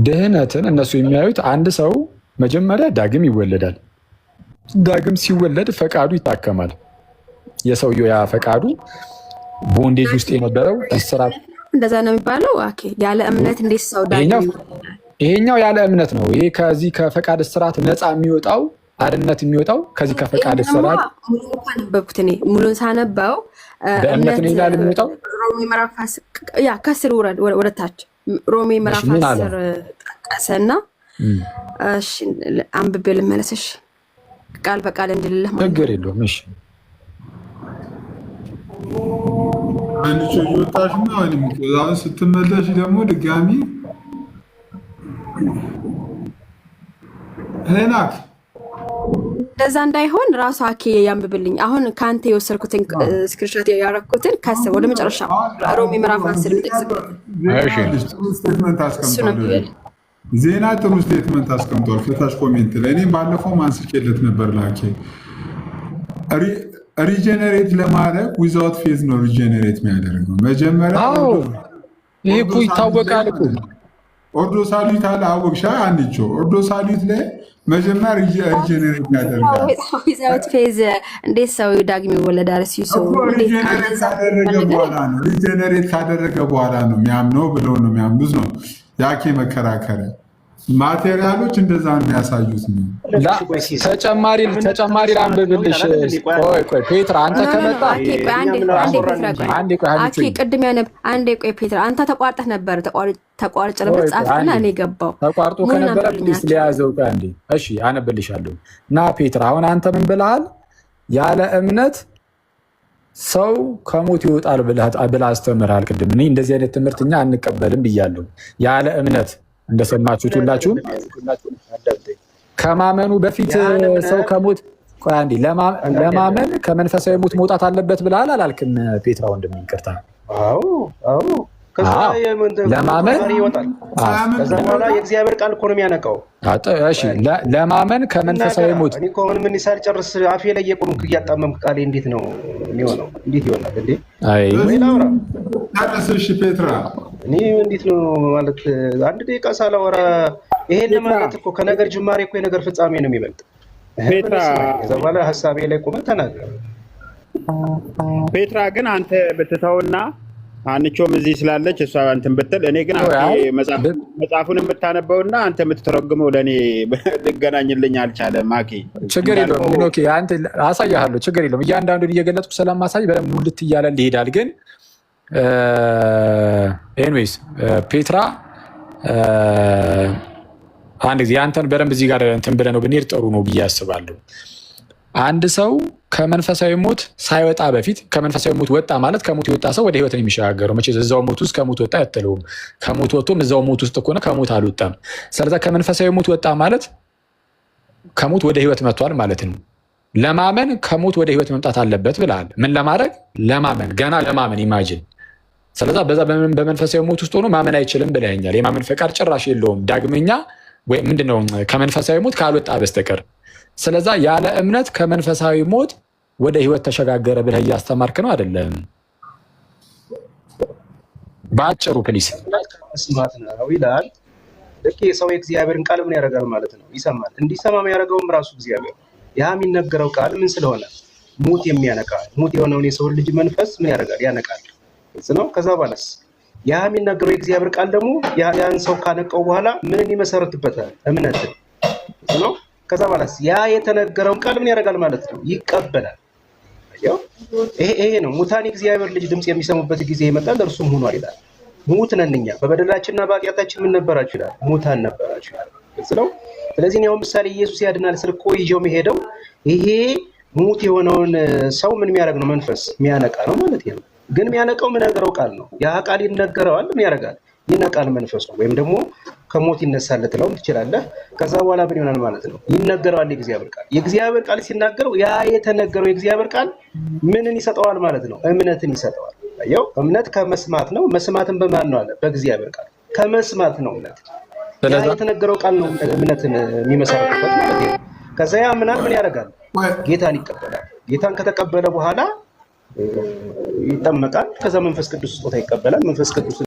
ድህነትን እነሱ የሚያዩት አንድ ሰው መጀመሪያ ዳግም ይወለዳል። ዳግም ሲወለድ ፈቃዱ ይታከማል። የሰውየው ያ ፈቃዱ ቦንዴጅ ውስጥ የነበረው እስራት እንደዛ ነው የሚባለው። ያለ እምነት እንዴት ሰው ዳግም ይሄኛው ያለ እምነት ነው። ይሄ ከዚህ ከፈቃድ እስራት ነፃ የሚወጣው አርነት የሚወጣው ከዚህ ከፈቃድ እስራት ሙሉን ሳነበው በእምነት ነው ይላል የሚወጣው። ሮሜ ምዕራፍ 10 ያ ከስር ወደ ታች ሮሜ ምዕራፍ 10 ጠቀሰና እሺ አንብቤ ልመለስሽ ቃል በቃል እንድልልህ ማለት ችግር የለውም። እሺ አንቺ ይወጣሽና አሁን ስትመለሽ ደግሞ ድጋሚ ሄናት እንደዛ እንዳይሆን ራሱ አኬ ያንብብልኝ። አሁን ከአንተ የወሰድኩትን ስክሪንሾት ያደረኩትን ከስር ወደ መጨረሻ ሮሜ ምዕራፍ 10 ዜና ጥሩ ስቴትመንት አስቀምጧል ከታች ኮሜንት ላይ። እኔም ባለፈው አንስቼለት ነበር ላኬ ሪጀነሬት ለማድረግ ዊዛውት ፌዝ ነው ሪጀነሬት የሚያደርገው። መጀመሪያ ይሄ እኮ ይታወቃል እኮ ኦርዶ ሳሉት አለ አወቅሻ አንቾ ኦርዶ ሳሉት ላይ መጀመሪያ ሪጀነሬት ያደርጋል። ዊዛውት ፌዝ እንዴት ሰው ዳግም ይወለዳል? ሲሶ ሪጀነሬት ካደረገ በኋላ ነው የሚያምነው ብለው ነው የሚያምኑት ነው ያኬ መከራከሪያ ማቴሪያሎች እንደዛ ነው የሚያሳዩት ነው። ተጨማሪ ላንብብልሽ። ቆይ ፔትራ አንተ ከመጣ አኬ ቅድም ያነብ አንዴ ቆይ ፔትራ አንተ ተቋርጠህ ነበር ተቋርጬ ነበር ጻፍና እኔ ገባው ተቋርጦ ከነበረ ፕሊስ ሊያዘው አንዴ። እሺ አነብልሻለሁ። እና ፔትራ አሁን አንተ ምን ብለሃል? ያለ እምነት ሰው ከሞት ይወጣል ብለህ አስተምረሃል ቅድም። እኔ እንደዚህ አይነት ትምህርት እኛ አንቀበልም ብያለሁ። ያለ እምነት እንደሰማችሁት ሁላችሁም ከማመኑ በፊት ሰው ከሞት ቆይ አንዴ ለማመን ከመንፈሳዊ ሞት መውጣት አለበት ብለሃል አላልክም? ፔትራ ወንድም ይቅርታ። ለማመን ከዛ በኋላ የእግዚአብሔር ቃል እኮ ነው የሚያነቃው። እሺ ለማመን ከመንፈሳዊ ሞት እኔ ከሆነ ምን ሳልጨርስ አፌ ላይ የቆምክ እያጣመምክ ቃሌ እንዴት ነው የሚሆነው? እንዴት ይሆናል እንዴ? አይ ታደሰሽ ፔትራ እኔ እንዴት ነው ማለት አንድ ደቂቃ ሳላወራ ይሄን ለማለት እኮ ከነገር ጅማሬ እኮ የነገር ፍጻሜ ነው የሚበልጥ። ፔትራ ከዛ በኋላ ሐሳቤ ላይ ቆመ ተናገር። ፔትራ ግን አንተ ብትተውና አንቾም እዚህ ስላለች እሷ እንትን ብትል እኔ ግን መጽሐፉን የምታነበውና አንተ የምትተረጉመው ለእኔ ልገናኝልኝ አልቻለም። አኬ ችግር የለውም። ኦኬ አንተ አሳያለሁ። ችግር የለውም። እያንዳንዱን እየገለጥኩ ስለማሳይ በደንብ ሙልት እያለ ይሄዳል። ግን ኤኒዌይስ ፔትራ አንድ ጊዜ አንተን በደንብ እዚህ ጋር እንትን ብለህ ነው ብንሄድ ጥሩ ነው ብዬ አስባለሁ። አንድ ሰው ከመንፈሳዊ ሞት ሳይወጣ በፊት ከመንፈሳዊ ሞት ወጣ ማለት ከሞት የወጣ ሰው ወደ ህይወት ነው የሚሸጋገረው። መቼ እዛው ሞት ውስጥ ከሞት ወጣ አትለውም። ከሞት ወጥቶም እዛው ሞት ውስጥ ከሆነ ከሞት አልወጣም። ስለዚህ ከመንፈሳዊ ሞት ወጣ ማለት ከሞት ወደ ህይወት መጥቷል ማለት ነው። ለማመን ከሞት ወደ ህይወት መምጣት አለበት ብለሃል። ምን ለማድረግ? ለማመን ገና ለማመን ኢማጂን። ስለዚህ በዛ በመንፈሳዊ ሞት ውስጥ ሆኖ ማመን አይችልም ብለኸኛል። የማመን ፈቃድ ጭራሽ የለውም ዳግመኛ ወይ ምንድነው ከመንፈሳዊ ሞት ካልወጣ በስተቀር። ስለዛ ያለ እምነት ከመንፈሳዊ ሞት ወደ ህይወት ተሸጋገረ ብለህ እያስተማርክ ነው አይደለም? በአጭሩ ፕሊስ መስማት ነው ይላል። ልክ ሰው የእግዚአብሔርን ቃል ምን ያደርጋል ማለት ነው? ይሰማል። እንዲሰማ የሚያደርገውም ራሱ እግዚአብሔር። ያ የሚነገረው ቃል ምን ስለሆነ ሙት የሚያነቃ ሙት የሆነውን የሰው ልጅ መንፈስ ምን ያደርጋል? ያነቃል። ግልጽ ነው። ከዛ በኋላስ ያ የሚነገረው የእግዚአብሔር ቃል ደግሞ ያን ሰው ካነቀው በኋላ ምንን ይመሰርትበታል? እምነትን። ግልጽ ነው። ከዛ በኋላስ ያ የተነገረውን ቃል ምን ያደርጋል ማለት ነው? ይቀበላል። ይሄ ነው ሙታን የእግዚአብሔር ልጅ ድምፅ የሚሰሙበት ጊዜ ይመጣል፣ እርሱም ሆኗል ይላል። ሙት ነን እኛ በበደላችንና በኃጢአታችን ምን ነበራችሁ ይላል? ሙታን ነበራችሁ ይላል። ግልጽ ነው። ስለዚህ ነው ምሳሌ ኢየሱስ ያድናል ስል እኮ ይዤው መሄደው ይሄ ሙት የሆነውን ሰው ምን የሚያደርግ ነው? መንፈስ የሚያነቃ ነው ማለት ነው። ግን የሚያነቃው የምነግረው ቃል ነው። ያ ቃል ይነገረዋል፣ ምን ያደርጋል? ይነቃል መንፈሱ። ወይም ደግሞ ከሞት ይነሳል ልትለውም ትችላለህ። ከዛ በኋላ ምን ይሆናል ማለት ነው? ይነገረዋል የእግዚአብሔር ቃል። የእግዚአብሔር ቃል ሲናገረው ያ የተነገረው የእግዚአብሔር ቃል ምንን ይሰጠዋል ማለት ነው? እምነትን ይሰጠዋል። አየው፣ እምነት ከመስማት ነው። መስማትን በማን ነው አለ? በእግዚአብሔር ቃል። ከመስማት ነው እምነት። ያ የተነገረው ቃል ነው እምነትን የሚመሰረትበት ማለት ነው። ከዛ ያ ምን ያደርጋል? ጌታን ይቀበላል። ጌታን ከተቀበለ በኋላ ይጠመቃል። ከዛ መንፈስ ቅዱስ ስጦታ ይቀበላል። መንፈስ ቅዱስ